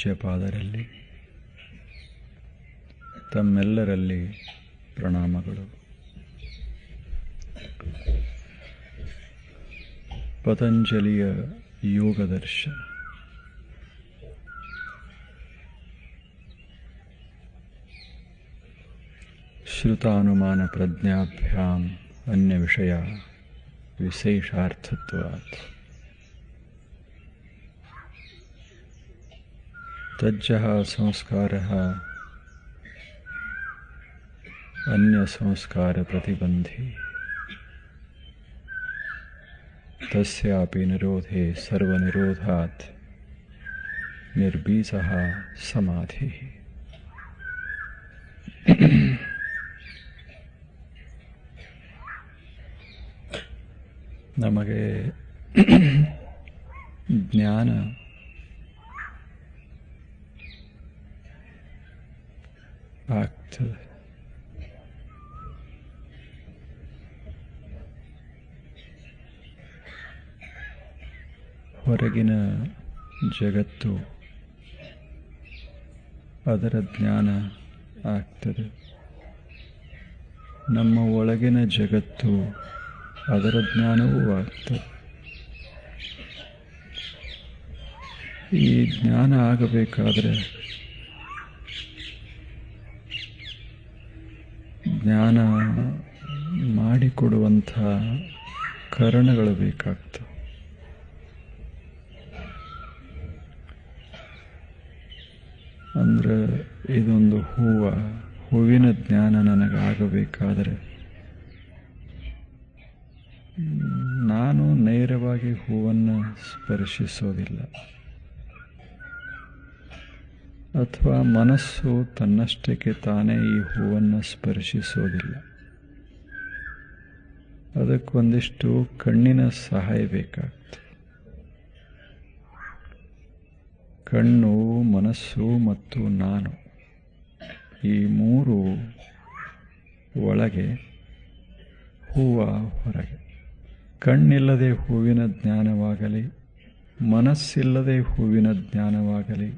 ಪೂಜ್ಯಪಾದರಲ್ಲಿ ತಮ್ಮೆಲ್ಲರಲ್ಲಿ ಪ್ರಣಾಮಗಳು. ಪತಂಜಲಿಯ ಯೋಗದರ್ಶನ. ಶ್ರುತಾನುಮಾನ ಪ್ರಜ್ಞಾಭ್ಯಾಂ ಅನ್ಯ ವಿಷಯ ವಿಶೇಷಾರ್ಥತ್ವಾತ್ ತಜ್ಜಃ ಸಂಸ್ಕಾರಃ ಅನ್ಯ ಸಂಸ್ಕಾರ ಪ್ರತಿಬಂಧಿ ತಸ್ಯಾಪಿ ನಿರೋಧೆ ಸರ್ವನಿರೋಧಾತ್ ನಿರ್ಬೀಜಃ ಸಮಾಧಿ. ನಮಗೆ ಜ್ಞಾನ ಆಗ್ತದೆ. ಹೊರಗಿನ ಜಗತ್ತು ಅದರ ಜ್ಞಾನ ಆಗ್ತದೆ. ನಮ್ಮ ಒಳಗಿನ ಜಗತ್ತು ಅದರ ಜ್ಞಾನವೂ ಆಗ್ತದೆ. ಈ ಜ್ಞಾನ ಆಗಬೇಕಾದ್ರೆ ಜ್ಞಾನ ಮಾಡಿಕೊಡುವಂಥ ಕಾರಣಗಳು ಬೇಕಾಗ್ತವೆ. ಅಂದರೆ ಇದೊಂದು ಹೂವಿನ ಜ್ಞಾನ ನನಗಾಗಬೇಕಾದರೆ ನಾನು ನೇರವಾಗಿ ಹೂವನ್ನು ಸ್ಪರ್ಶಿಸೋದಿಲ್ಲ, ಅಥವಾ ಮನಸ್ಸು ತನ್ನಷ್ಟಕ್ಕೆ ತಾನೇ ಈ ಹೂವನ್ನು ಸ್ಪರ್ಶಿಸೋದಿಲ್ಲ. ಅದಕ್ಕೊಂದಿಷ್ಟು ಕಣ್ಣಿನ ಸಹಾಯ ಬೇಕಾಗ್ತದೆ. ಕಣ್ಣು, ಮನಸ್ಸು ಮತ್ತು ನಾನು, ಈ ಮೂರು ಒಳಗೆ, ಹೂವ ಹೊರಗೆ. ಕಣ್ಣಿಲ್ಲದೆ ಹೂವಿನ ಜ್ಞಾನವಾಗಲಿ, ಮನಸ್ಸಿಲ್ಲದೆ ಹೂವಿನ ಜ್ಞಾನವಾಗಲಿ,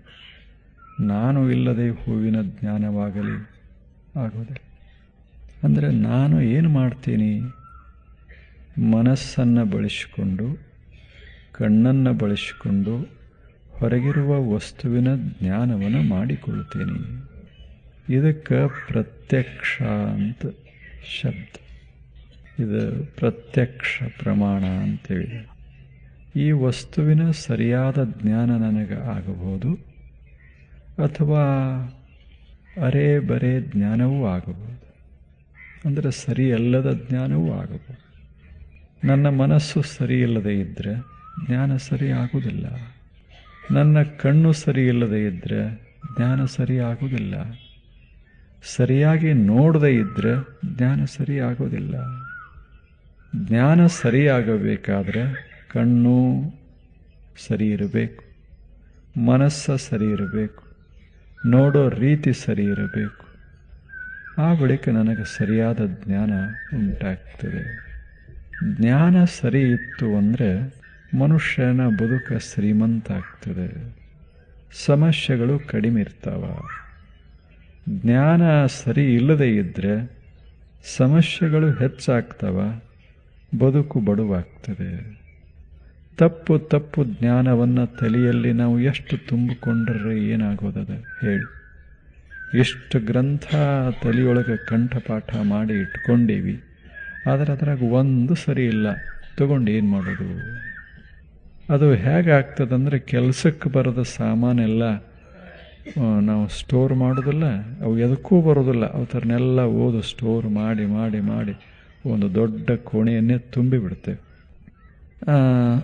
ನಾನು ಇಲ್ಲದೆ ಹೂವಿನ ಜ್ಞಾನವಾಗಲಿ ಆಗೋದಿಲ್ಲ. ಅಂದರೆ ನಾನು ಏನು ಮಾಡ್ತೀನಿ? ಮನಸ್ಸನ್ನು ಬಳಸಿಕೊಂಡು, ಕಣ್ಣನ್ನು ಬಳಸಿಕೊಂಡು ಹೊರಗಿರುವ ವಸ್ತುವಿನ ಜ್ಞಾನವನ್ನು ಮಾಡಿಕೊಳ್ತೀನಿ. ಇದಕ್ಕೆ ಪ್ರತ್ಯಕ್ಷ ಅಂತ ಶಬ್ದ. ಇದು ಪ್ರತ್ಯಕ್ಷ ಪ್ರಮಾಣ ಅಂತೇಳಿ. ಈ ವಸ್ತುವಿನ ಸರಿಯಾದ ಜ್ಞಾನ ನನಗೆ ಆಗಬಹುದು, ಅಥವಾ ಅರೆ ಬರೇ ಜ್ಞಾನವೂ ಆಗಬಹುದು. ಅಂದರೆ ಸರಿಯಲ್ಲದ ಜ್ಞಾನವೂ ಆಗಬಹುದು. ನನ್ನ ಮನಸ್ಸು ಸರಿಯಿಲ್ಲದೆ ಇದ್ದರೆ ಜ್ಞಾನ ಸರಿ ಆಗುವುದಿಲ್ಲ. ನನ್ನ ಕಣ್ಣು ಸರಿಯಿಲ್ಲದೆ ಇದ್ದರೆ ಜ್ಞಾನ ಸರಿ ಆಗುವುದಿಲ್ಲ. ಸರಿಯಾಗಿ ನೋಡದೇ ಇದ್ದರೆ ಜ್ಞಾನ ಸರಿ ಆಗೋದಿಲ್ಲ. ಜ್ಞಾನ ಸರಿಯಾಗಬೇಕಾದ್ರೆ ಕಣ್ಣು ಸರಿ ಇರಬೇಕು, ಮನಸ್ಸು ಸರಿ ಇರಬೇಕು, ನೋಡೋ ರೀತಿ ಸರಿ ಇರಬೇಕು. ಆ ಬಳಿಕ ನನಗೆ ಸರಿಯಾದ ಜ್ಞಾನ ಉಂಟಾಗ್ತದೆ. ಜ್ಞಾನ ಸರಿ ಇತ್ತು ಅಂದರೆ ಮನುಷ್ಯನ ಬದುಕ ಶ್ರೀಮಂತ ಆಗ್ತದೆ, ಸಮಸ್ಯೆಗಳು ಕಡಿಮೆ ಇರ್ತಾವ. ಜ್ಞಾನ ಸರಿ ಇಲ್ಲದೆ ಇದ್ದರೆ ಸಮಸ್ಯೆಗಳು ಹೆಚ್ಚಾಗ್ತವ, ಬದುಕು ಬಡವಾಗ್ತದೆ. ತಪ್ಪು ಜ್ಞಾನವನ್ನು ತಲೆಯಲ್ಲಿ ನಾವು ಎಷ್ಟು ತುಂಬಿಕೊಂಡ್ರೆ ಏನಾಗೋದದ ಹೇಳಿ? ಇಷ್ಟು ಗ್ರಂಥ ತಲೆಯೊಳಗೆ ಕಂಠಪಾಠ ಮಾಡಿ ಇಟ್ಕೊಂಡೀವಿ, ಆದರೆ ಅದ್ರಾಗ ಒಂದು ಸರಿ ಇಲ್ಲ. ತಗೊಂಡು ಏನು ಮಾಡೋದು? ಅದು ಹೇಗಾಗ್ತದಂದರೆ, ಕೆಲಸಕ್ಕೆ ಬರದ ಸಾಮಾನೆಲ್ಲ ನಾವು ಸ್ಟೋರ್ ಮಾಡೋದಿಲ್ಲ, ಅವು ಎದಕ್ಕೂ ಬರೋದಿಲ್ಲ. ಅವು ಥರನ್ನೆಲ್ಲ ಓದು ಸ್ಟೋರ್ ಮಾಡಿ ಮಾಡಿ ಮಾಡಿ ಒಂದು ದೊಡ್ಡ ಕೋಣೆಯನ್ನೇ ತುಂಬಿಬಿಡ್ತೇವೆ.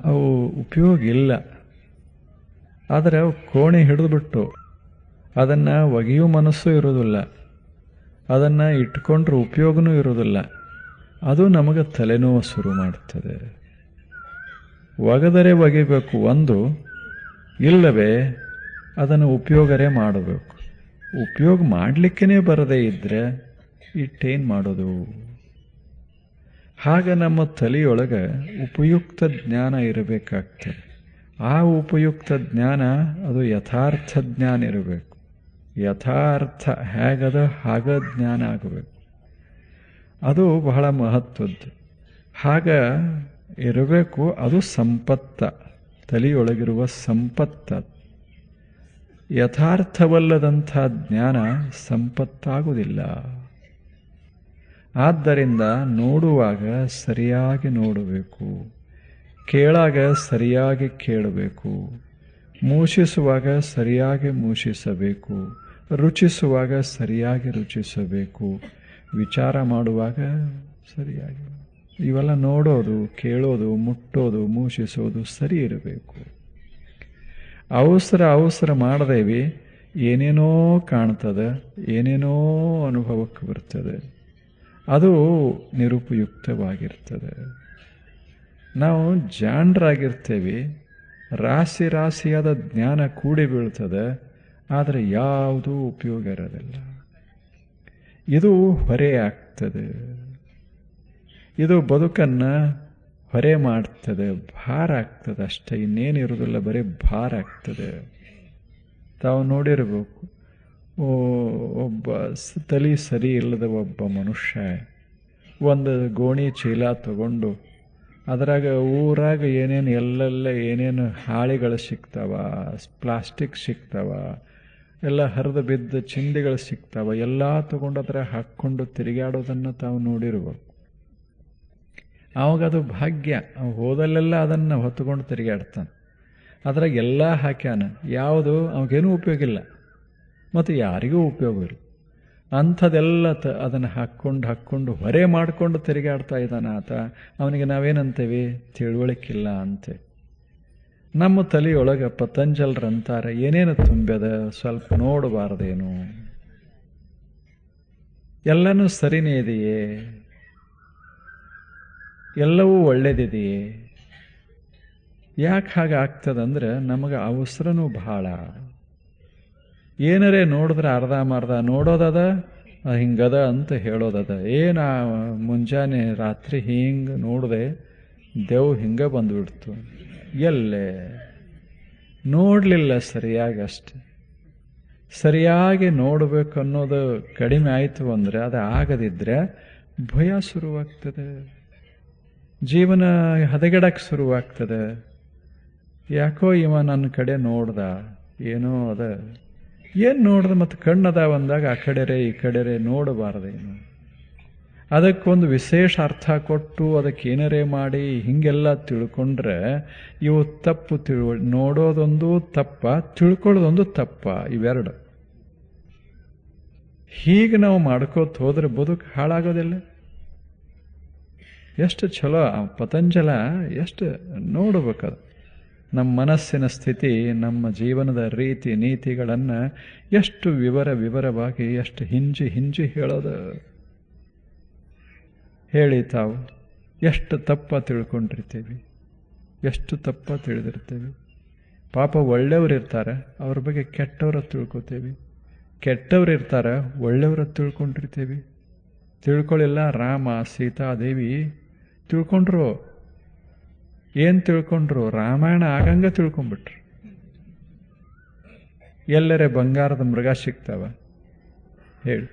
ಅವು ಉಪಯೋಗ ಇಲ್ಲ. ಆದರೆ ಅವು ಕೋಣೆ ಹಿಡಿದುಬಿಟ್ಟು ಅದನ್ನು ಒಗೆಯೋ ಮನಸ್ಸು ಇರೋದಿಲ್ಲ, ಅದನ್ನು ಇಟ್ಕೊಂಡ್ರೆ ಉಪಯೋಗನೂ ಇರೋದಿಲ್ಲ. ಅದು ನಮಗೆ ತಲೆನೋವು ಶುರು ಮಾಡ್ತದೆ. ಒಗೆದರೆ ಒಗಿಬೇಕು ಒಂದು, ಇಲ್ಲವೇ ಅದನ್ನು ಉಪಯೋಗರೇ ಮಾಡಬೇಕು. ಉಪಯೋಗ ಮಾಡಲಿಕ್ಕೇ ಬರದೇ ಇದ್ದರೆ ಇಟ್ಟೇನು ಮಾಡೋದು? ಆಗ ನಮ್ಮ ತಲೆಯೊಳಗೆ ಉಪಯುಕ್ತ ಜ್ಞಾನ ಇರಬೇಕಾಗ್ತದೆ. ಆ ಉಪಯುಕ್ತ ಜ್ಞಾನ ಅದು ಯಥಾರ್ಥ ಜ್ಞಾನ ಇರಬೇಕು. ಯಥಾರ್ಥ ಹೇಗದ ಹಾಗ ಜ್ಞಾನ ಆಗಬೇಕು. ಅದು ಬಹಳ ಮಹತ್ವದ್ದು. ಹಾಗ ಇರಬೇಕು. ಅದು ಸಂಪತ್ತ, ತಲೆಯೊಳಗಿರುವ ಸಂಪತ್ತ. ಯಥಾರ್ಥವಲ್ಲದಂಥ ಜ್ಞಾನ ಸಂಪತ್ತಾಗುವುದಿಲ್ಲ. ಆದ್ದರಿಂದ ನೋಡುವಾಗ ಸರಿಯಾಗಿ ನೋಡಬೇಕು, ಕೇಳಾಗ ಸರಿಯಾಗಿ ಕೇಳಬೇಕು, ಮೂಷಿಸುವಾಗ ಸರಿಯಾಗಿ ಮೂಷಿಸಬೇಕು, ರುಚಿಸುವಾಗ ಸರಿಯಾಗಿ ರುಚಿಸಬೇಕು, ವಿಚಾರ ಮಾಡುವಾಗ ಸರಿಯಾಗಿ. ಇವೆಲ್ಲ ನೋಡೋದು, ಕೇಳೋದು, ಮುಟ್ಟೋದು, ಮೂಷಿಸೋದು ಸರಿ ಇರಬೇಕು. ಅವಸರ ಮಾಡದೇವಿ ಏನೇನೋ ಕಾಣ್ತದೆ, ಏನೇನೋ ಅನುಭವಕ್ಕೆ ಬರ್ತದೆ. ಅದು ನಿರುಪಯುಕ್ತವಾಗಿರ್ತದೆ. ನಾವು ಜಾಣರಾಗಿರ್ತೇವೆ, ರಾಶಿ ರಾಶಿಯಾದ ಜ್ಞಾನ ಕೂಡಿ ಬೀಳ್ತದೆ, ಆದರೆ ಯಾವುದೂ ಉಪಯೋಗ ಇರೋದಿಲ್ಲ. ಇದು ಹೊರೆ ಆಗ್ತದೆ. ಇದು ಬದುಕನ್ನು ಹೊರೆ ಮಾಡ್ತದೆ, ಭಾರ ಆಗ್ತದೆ ಅಷ್ಟೇ, ಇನ್ನೇನಿರೋದಿಲ್ಲ, ಬರೀ ಭಾರ ಆಗ್ತದೆ. ತಾವು ನೋಡಿರಬೇಕು, ಒಬ್ಬ ತಲೆ ಸರಿ ಇಲ್ಲದ ಒಬ್ಬ ಮನುಷ್ಯ ಒಂದು ಗೋಣಿ ಚೀಲ ತಗೊಂಡು ಅದರಾಗ ಊರಾಗ ಏನೇನು ಎಲ್ಲೆಲ್ಲ ಏನೇನು ಹಾಳಿಗಳು ಸಿಗ್ತಾವ, ಪ್ಲಾಸ್ಟಿಕ್ ಸಿಗ್ತಾವ, ಎಲ್ಲ ಹರಿದು ಬಿದ್ದ ಚಿಂದಿಗಳು ಸಿಗ್ತಾವ, ಎಲ್ಲ ತಗೊಂಡು ಅದರ ಹಾಕ್ಕೊಂಡು ತಿರುಗಾಡೋದನ್ನು ತಾವು ನೋಡಿರ್ಬೇಕು. ಅವಾಗದು ಭಾಗ್ಯ. ಅವು ಹೋದಲ್ಲೆಲ್ಲ ಅದನ್ನು ಹೊತ್ತುಕೊಂಡು ತಿರುಗಾಡ್ತಾನೆ. ಅದ್ರಾಗ ಎಲ್ಲ ಹಾಕ್ಯಾನ, ಯಾವುದು ಅವಗೇನೂ ಉಪಯೋಗ ಇಲ್ಲ ಮತ್ತು ಯಾರಿಗೂ ಉಪಯೋಗ ಇಲ್ಲ. ಅಂಥದ್ದೆಲ್ಲ ಅದನ್ನು ಹಾಕ್ಕೊಂಡು ಹೊರೆ ಮಾಡಿಕೊಂಡು ತಿರುಗಾಡ್ತಾ ಇದ್ದಾನೆ ಆತ. ಅವನಿಗೆ ನಾವೇನಂತೇವೆ? ತಿಳುವಳಿಕಿಲ್ಲ ಅಂತೆ. ನಮ್ಮ ತಲೆಯೊಳಗೆ ಪತಂಜಲರಂತಾರೆ, ಏನೇನು ತುಂಬ್ಯದ, ಸ್ವಲ್ಪ ನೋಡಬಾರ್ದೇನು, ಎಲ್ಲನೂ ಸರಿನೇ ಇದೆಯೇ, ಎಲ್ಲವೂ ಒಳ್ಳೇದಿದೆಯೇ. ಯಾಕೆ ಹಾಗೆ ಆಗ್ತದಂದ್ರೆ ನಮಗೆ ಅವಸರನೂ ಭಾಳ. ಏನರೇ ನೋಡಿದ್ರೆ ಅರ್ಧಂಬರ್ಧ ನೋಡೋದದ, ಹಿಂಗದ ಅಂತ ಹೇಳೋದದ. ಏನು ಮುಂಜಾನೆ ರಾತ್ರಿ ಹಿಂಗೆ ನೋಡಿದೆ, ದೇವ್ ಹಿಂಗೆ ಬಂದುಬಿಡ್ತು, ಎಲ್ಲೇ ನೋಡಲಿಲ್ಲ ಸರಿಯಾಗಿ. ಅಷ್ಟೆ ಸರಿಯಾಗಿ ನೋಡಬೇಕು ಅನ್ನೋದು ಕಡಿಮೆ ಆಯಿತು ಅಂದರೆ, ಅದು ಆಗದಿದ್ದರೆ ಭಯ ಶುರುವಾಗ್ತದೆ, ಜೀವನ ಹದಗೆಡಕ್ಕೆ ಶುರುವಾಗ್ತದೆ. ಯಾಕೋ ಇವ ನನ್ನ ಕಡೆ ನೋಡ್ದ, ಏನೋ ಅದ, ಏನು ನೋಡ್ದೆ, ಮತ್ತು ಕಣ್ಣದ ಬಂದಾಗ ಆ ಕಡೆರೆ ಈ ಕಡೆರೆ ನೋಡಬಾರ್ದೇನು. ಅದಕ್ಕೊಂದು ವಿಶೇಷ ಅರ್ಥ ಕೊಟ್ಟು ಅದಕ್ಕೆ ಏನರೇ ಮಾಡಿ ಹೀಗೆಲ್ಲ ತಿಳ್ಕೊಂಡ್ರೆ ಇವು ತಪ್ಪು. ನೋಡೋದೊಂದು ತಪ್ಪ, ತಿಳ್ಕೊಳ್ಳೋದೊಂದು ತಪ್ಪ, ಇವೆರಡು. ಹೀಗೆ ನಾವು ಮಾಡ್ಕೋತ ಹೋದ್ರೆ ಬದುಕು ಹಾಳಾಗೋದಿಲ್ಲ. ಎಷ್ಟು ಚಲೋ ಪತಂಜಲ, ಎಷ್ಟು ನೋಡಬೇಕದು. ನಮ್ಮ ಮನಸ್ಸಿನ ಸ್ಥಿತಿ, ನಮ್ಮ ಜೀವನದ ರೀತಿ ನೀತಿಗಳನ್ನು ಎಷ್ಟು ವಿವರವಾಗಿ ಎಷ್ಟು ಹಿಂಜಿ ಹೇಳೋದು. ಹೇಳಿ ತಾವು ಎಷ್ಟು ತಪ್ಪ ತಿಳ್ಕೊಂಡಿರ್ತೀವಿ, ಎಷ್ಟು ತಪ್ಪ ತಿಳಿದಿರ್ತೀವಿ. ಪಾಪ ಒಳ್ಳೆಯವರು ಇರ್ತಾರೆ, ಅವ್ರ ಬಗ್ಗೆ ಕೆಟ್ಟವ್ರ ತಿಳ್ಕೊತೀವಿ. ಕೆಟ್ಟವ್ರು ಇರ್ತಾರೆ, ಒಳ್ಳೆಯವ್ರ ತಿಳ್ಕೊಂಡಿರ್ತೀವಿ. ತಿಳ್ಕೊಳ್ಳಿಲ್ಲ. ರಾಮ ಸೀತಾದೇವಿ ತಿಳ್ಕೊಂಡ್ರು. ಏನು ತಿಳ್ಕೊಂಡ್ರು? ರಾಮಾಯಣ ಆಗಂಗ ತಿಳ್ಕೊಂಬಿಟ್ರು. ಎಲ್ಲರೇ ಬಂಗಾರದ ಮೃಗ ಸಿಗ್ತಾವ ಹೇಳಿ?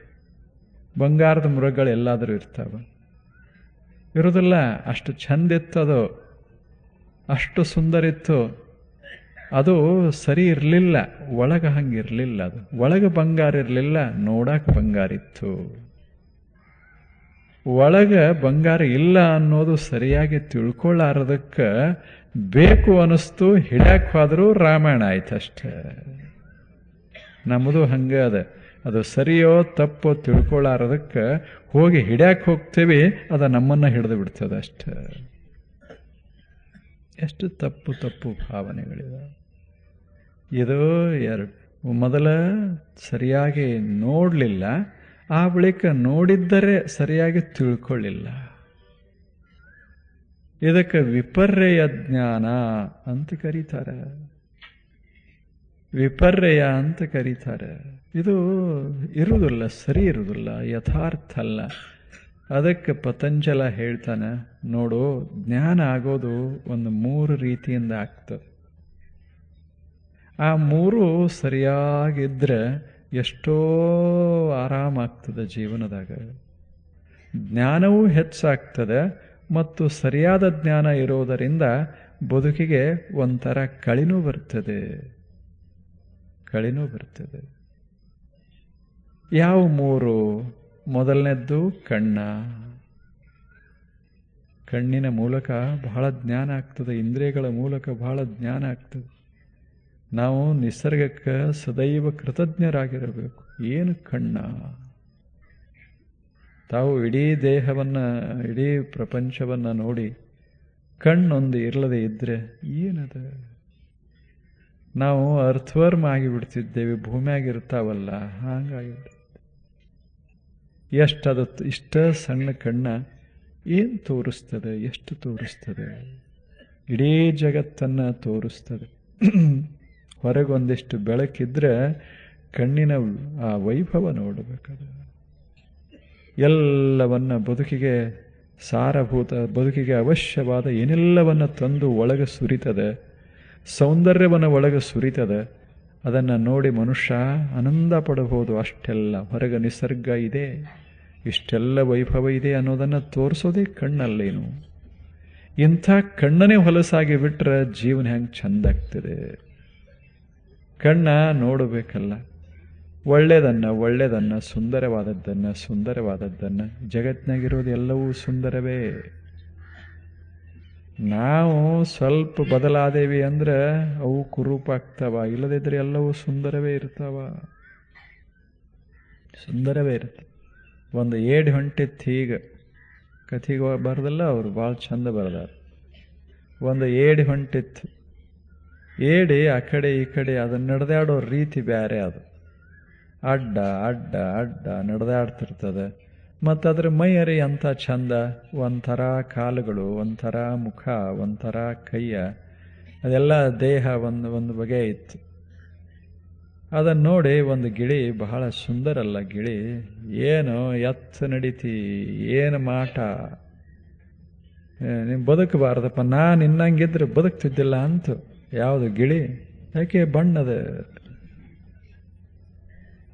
ಬಂಗಾರದ ಮೃಗಗಳು ಎಲ್ಲಾದರೂ ಇರ್ತಾವ? ಇರೋದಿಲ್ಲ. ಅಷ್ಟು ಚಂದಿತ್ತದು, ಅಷ್ಟು ಸುಂದರಿತ್ತು. ಅದು ಸರಿ ಇರಲಿಲ್ಲ, ಒಳಗೆ ಹಂಗಿರಲಿಲ್ಲ. ಅದು ಒಳಗೆ ಬಂಗಾರ ಇರಲಿಲ್ಲ, ನೋಡಕ್ಕೆ ಬಂಗಾರಿತ್ತು. ಒಳಗೆ ಬಂಗಾರ ಇಲ್ಲ ಅನ್ನೋದು ಸರಿಯಾಗಿ ತಿಳ್ಕೊಳ್ಳಾರದಕ್ಕೆ ಬೇಕು ಅನ್ನಿಸ್ತು, ಹಿಡ್ಯಾಕೆ ಹೋದರೂ ರಾಮಾಯಣ ಆಯ್ತಷ್ಟೇ. ನಮ್ಮದು ಹಂಗೆ ಅದ. ಅದು ಸರಿಯೋ ತಪ್ಪೋ ತಿಳ್ಕೊಳ್ಳಾರದಕ್ಕೆ ಹೋಗಿ ಹಿಡ್ಯಾಕೆ ಹೋಗ್ತೇವೆ, ಅದು ನಮ್ಮನ್ನು ಹಿಡಿದು ಬಿಡ್ತದೆ ಅಷ್ಟೇ. ಎಷ್ಟು ತಪ್ಪು ಭಾವನೆಗಳಿವೆ. ಇದು ಎರಡು. ಮೊದಲ ಸರಿಯಾಗಿ ನೋಡಲಿಲ್ಲ, ಆ ಬಳಿಕ ನೋಡಿದ್ದರೆ ಸರಿಯಾಗಿ ತಿಳ್ಕೊಳ್ಳಿಲ್ಲ. ಇದಕ್ಕೆ ವಿಪರ್ಯಯ ಜ್ಞಾನ ಅಂತ ಕರೀತಾರೆ. ವಿಪರ್ಯಯ ಅಂತ ಕರೀತಾರೆ. ಇದು ಇರುವುದಿಲ್ಲ, ಸರಿ ಇರುವುದಿಲ್ಲ, ಯಥಾರ್ಥ ಅಲ್ಲ. ಅದಕ್ಕೆ ಪತಂಜಲ ಹೇಳ್ತಾನೆ, ನೋಡು, ಜ್ಞಾನ ಆಗೋದು ಒಂದು 3 ರೀತಿಯಿಂದ ಆಗ್ತದೆ. ಆ ಮೂರು ಸರಿಯಾಗಿದ್ದರೆ ಎಷ್ಟೋ ಆರಾಮಾಗ್ತದೆ ಜೀವನದಾಗ. ಜ್ಞಾನವೂ ಹೆಚ್ಚಾಗ್ತದೆ ಮತ್ತು ಸರಿಯಾದ ಜ್ಞಾನ ಇರೋದರಿಂದ ಬದುಕಿಗೆ ಒಂಥರ ಕಳಿನೂ ಬರ್ತದೆ. ಯಾವ ಮೂರು? ಮೊದಲನೇದ್ದು ಕಣ್ಣಿನ ಮೂಲಕ ಬಹಳ ಜ್ಞಾನ ಆಗ್ತದೆ, ಇಂದ್ರಿಯಗಳ ಮೂಲಕ ಬಹಳ ಜ್ಞಾನ ಆಗ್ತದೆ. ನಾವು ನಿಸರ್ಗಕ್ಕೆ ಸದೈವ ಕೃತಜ್ಞರಾಗಿರಬೇಕು. ಏನು ಕಣ್ಣ? ತಾವು ಇಡೀ ದೇಹವನ್ನು, ಇಡೀ ಪ್ರಪಂಚವನ್ನು ನೋಡಿ ಕಣ್ಣೊಂದು ಇರಲದೆ ಇದ್ದರೆ ಏನದ? ನಾವು ಅರ್ಥವರ್ಮ್ ಆಗಿಬಿಡ್ತಿದ್ದೇವೆ, ಭೂಮಿಯಾಗಿರ್ತಾವಲ್ಲ ಹಾಗಾಗಿಬಿಡ್ತೇವೆ. ಎಷ್ಟದು ಇಷ್ಟ ಸಣ್ಣ ಕಣ್ಣ ಏನು ತೋರಿಸ್ತದೆ? ಎಷ್ಟು ತೋರಿಸ್ತದೆ? ಇಡೀ ಜಗತ್ತನ್ನು ತೋರಿಸ್ತದೆ. ಹೊರಗೊಂದಿಷ್ಟು ಬೆಳಕಿದ್ರೆ ಕಣ್ಣಿನ ಆ ವೈಭವ ನೋಡಬೇಕದು. ಎಲ್ಲವನ್ನ ಬದುಕಿಗೆ ಸಾರಭೂತ, ಬದುಕಿಗೆ ಅವಶ್ಯವಾದ ಏನೆಲ್ಲವನ್ನು ತಂದು ಒಳಗೆ ಸುರಿತದೆ, ಸೌಂದರ್ಯವನ್ನು ಒಳಗೆ ಸುರಿತದೆ. ಅದನ್ನು ನೋಡಿ ಮನುಷ್ಯ ಆನಂದ ಪಡಬಹುದು. ಅಷ್ಟೆಲ್ಲ ಹೊರಗೆ ನಿಸರ್ಗ ಇದೆ, ಇಷ್ಟೆಲ್ಲ ವೈಭವ ಇದೆ ಅನ್ನೋದನ್ನು ತೋರಿಸೋದೇ ಕಣ್ಣಲ್ಲೇನು. ಇಂಥ ಕಣ್ಣನೇ ಹೊಲಸಾಗಿ ಬಿಟ್ಟರೆ ಜೀವನ ಹೆಂಗೆ ಚೆಂದಾಗ್ತದೆ? ಕಣ್ಣ ನೋಡಬೇಕಲ್ಲ, ಒಳ್ಳೆಯದನ್ನು, ಸುಂದರವಾದದ್ದನ್ನು. ಜಗತ್ತಿನಾಗಿರೋದು ಎಲ್ಲವೂ ಸುಂದರವೇ. ನಾವು ಸ್ವಲ್ಪ ಬದಲಾದೇವಿ ಅಂದ್ರೆ ಅವು ಕುರೂಪ ಆಗ್ತಾವ, ಇಲ್ಲದಿದ್ದರೆ ಎಲ್ಲವೂ ಸುಂದರವೇ ಇರ್ತಾವ. ಒಂದು ಏಡಿ ಹೊಂಟಿತ್ತು, ಈಗ ಕಥೆಗೆ ಬರ್ದಲ್ಲ, ಅವರು ಭಾಳ ಚಂದ ಬರ್ದಾರ. ಒಂದು ಏಡಿ ಹೊಂಟಿತ್ತು. ಏಡಿ ಆ ಕಡೆ ಈ ಕಡೆ ಅದನ್ನು ನಡೆದಾಡೋ ರೀತಿ ಬೇರೆ. ಅದು ಅಡ್ಡ ನಡೆದಾಡ್ತಿರ್ತದೆ. ಮತ್ತು ಅದ್ರ ಮೈಯರಿ ಅಂಥ ಚಂದ, ಒಂಥರ ಕಾಲುಗಳು, ಒಂಥರ ಮುಖ, ಒಂಥರ ಕೈಯ, ಅದೆಲ್ಲ ದೇಹ ಒಂದು ಬಗೆ ಇತ್ತು. ಅದನ್ನು ನೋಡಿ ಒಂದು ಗಿಳಿ, ಬಹಳ ಸುಂದರಲ್ಲ ಗಿಳಿ, ಏನು ಎತ್ತ ನಡೀತಿ, ಏನು ಮಾಟ, ನೀವು ಬದುಕಬಾರ್ದಪ್ಪ, ನಾನು ಇನ್ನಂಗಿದ್ರೆ ಬದುಕ್ತಿದ್ದಿಲ್ಲ ಅಂತು. ಯಾವುದು ಗಿಳಿ? ಯಾಕೆ? ಬಣ್ಣದ.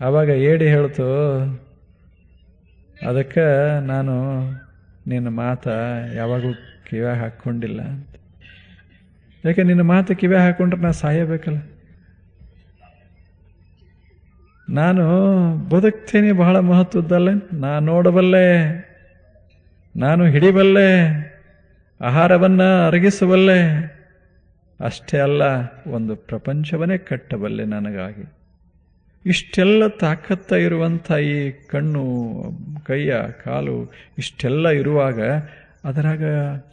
ಆವಾಗ ಏಡಿ ಹೇಳ್ತು, ಅದಕ್ಕೆ ನಾನು ನಿನ್ನ ಮಾತ ಯಾವಾಗೂ ಕಿವ್ಯಾಗ ಹಾಕ್ಕೊಂಡಿಲ್ಲ ಅಂತ. ಯಾಕೆ? ನಿನ್ನ ಮಾತು ಕಿವ್ಯಾಗ ಹಾಕ್ಕೊಂಡ್ರೆ ನಾನು ಸಾಯಬೇಕಲ್ಲ. ನಾನು ಬದುಕ್ತೀನಿ, ಬಹಳ ಮಹತ್ವದ್ದಲ್ಲ. ನಾನು ನೋಡಬಲ್ಲೆ, ನಾನು ಹಿಡಿಬಲ್ಲೆ, ಆಹಾರವನ್ನು ಅರಗಿಸಬಲ್ಲೆ. ಅಷ್ಟೇ ಅಲ್ಲ, ಒಂದು ಪ್ರಪಂಚವನ್ನೇ ಕಟ್ಟಬಲ್ಲೆ ನನಗಾಗಿ. ಇಷ್ಟೆಲ್ಲ ತಾಕತ್ತ ಇರುವಂಥ ಈ ಕಣ್ಣು, ಕೈಯ, ಕಾಲು ಇಷ್ಟೆಲ್ಲ ಇರುವಾಗ ಅದರಾಗ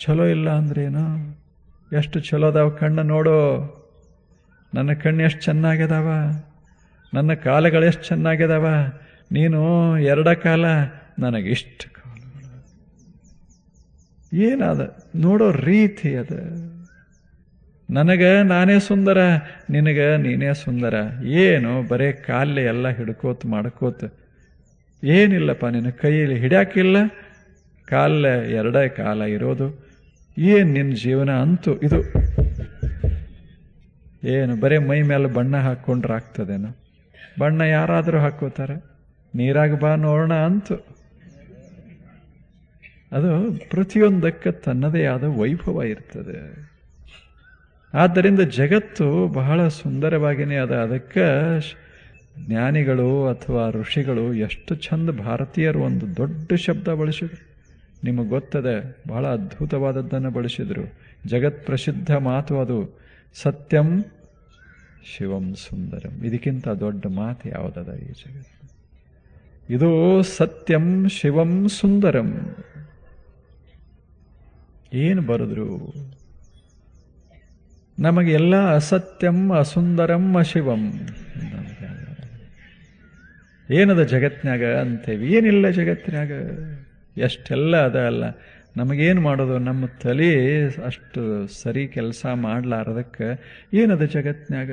ಚಲೋ ಇಲ್ಲ ಅಂದ್ರೇನು? ಎಷ್ಟು ಚಲೋ ಅದಾವ ಕಣ್ಣು ನೋಡೋ. ನನ್ನ ಕಣ್ಣು ಎಷ್ಟು ಚೆನ್ನಾಗ್ಯದಾವ, ನನ್ನ ಕಾಲುಗಳು ಎಷ್ಟು ಚೆನ್ನಾಗ್ಯದಾವ. ನೀನು 2 ಕಾಲ, ನನಗಿಷ್ಟು ಕಾಲುಗಳು. ಏನದ ನೋಡೋ ರೀತಿ ಅದ. ನನಗೆ ನಾನೇ ಸುಂದರ, ನಿನಗೆ ನೀನೇ ಸುಂದರ. ಏನು ಬರೇ ಕಾಲೇ ಎಲ್ಲ ಹಿಡ್ಕೋತ ಮಾಡ್ಕೋತ ಏನಿಲ್ಲಪ್ಪ. ನಿನ್ನ ಕೈಯಲ್ಲಿ ಹಿಡ್ಯಾಕಿಲ್ಲ, ಕಾಲ 2 ಕಾಲ ಇರೋದು. ಏನು ನಿನ್ನ ಜೀವನ ಅಂತೂ ಇದು? ಏನು ಬರೇ ಮೈ ಮೇಲೆ ಬಣ್ಣ ಹಾಕ್ಕೊಂಡ್ರೆ ಆಗ್ತದೇನೋ? ಬಣ್ಣ ಯಾರಾದರೂ ಹಾಕೋತಾರೆ, ನೀರಾಗ ಬಾ ನೋಡೋಣ ಅಂತು. ಅದು ಪ್ರತಿಯೊಂದಕ್ಕೆ ತನ್ನದೇ ಆದ ವೈಭವ ಇರ್ತದೆ. ಆದ್ದರಿಂದ ಜಗತ್ತು ಬಹಳ ಸುಂದರವಾಗಿಯೇ ಅದ. ಅದಕ್ಕೆ ಜ್ಞಾನಿಗಳು ಅಥವಾ ಋಷಿಗಳು ಎಷ್ಟು ಚಂದ ಭಾರತೀಯರು ಒಂದು ದೊಡ್ಡ ಶಬ್ದ ಬಳಸಿದ್ರು. ನಿಮಗೆ ಗೊತ್ತದೆ, ಬಹಳ ಅದ್ಭುತವಾದದ್ದನ್ನು ಬಳಸಿದರು. ಜಗತ್ ಪ್ರಸಿದ್ಧ ಮಾತು ಅದು, ಸತ್ಯಂ ಶಿವಂ ಸುಂದರಂ. ಇದಕ್ಕಿಂತ ದೊಡ್ಡ ಮಾತು ಯಾವುದದ ಈ ಜಗತ್ತು? ಇದು ಸತ್ಯಂ ಶಿವಂ ಸುಂದರಂ. ಏನು ಬರೆದ್ರು? ನಮಗೆಲ್ಲ ಅಸತ್ಯಂ ಅಸುಂದರಂ ಅಶಿವಂ. ಏನದ ಜಗತ್ನ್ಯಾಗ ಅಂತೇವಿ? ಏನಿಲ್ಲ ಜಗತ್ತಿನಾಗ. ಎಷ್ಟೆಲ್ಲ ಅದ ಅಲ್ಲ. ನಮಗೇನು ಮಾಡೋದು? ನಮ್ಮ ತಲೆ ಅಷ್ಟು ಸರಿ ಕೆಲಸ ಮಾಡಲಾರದಕ್ಕೆ ಏನದ ಜಗತ್ನ್ಯಾಗ?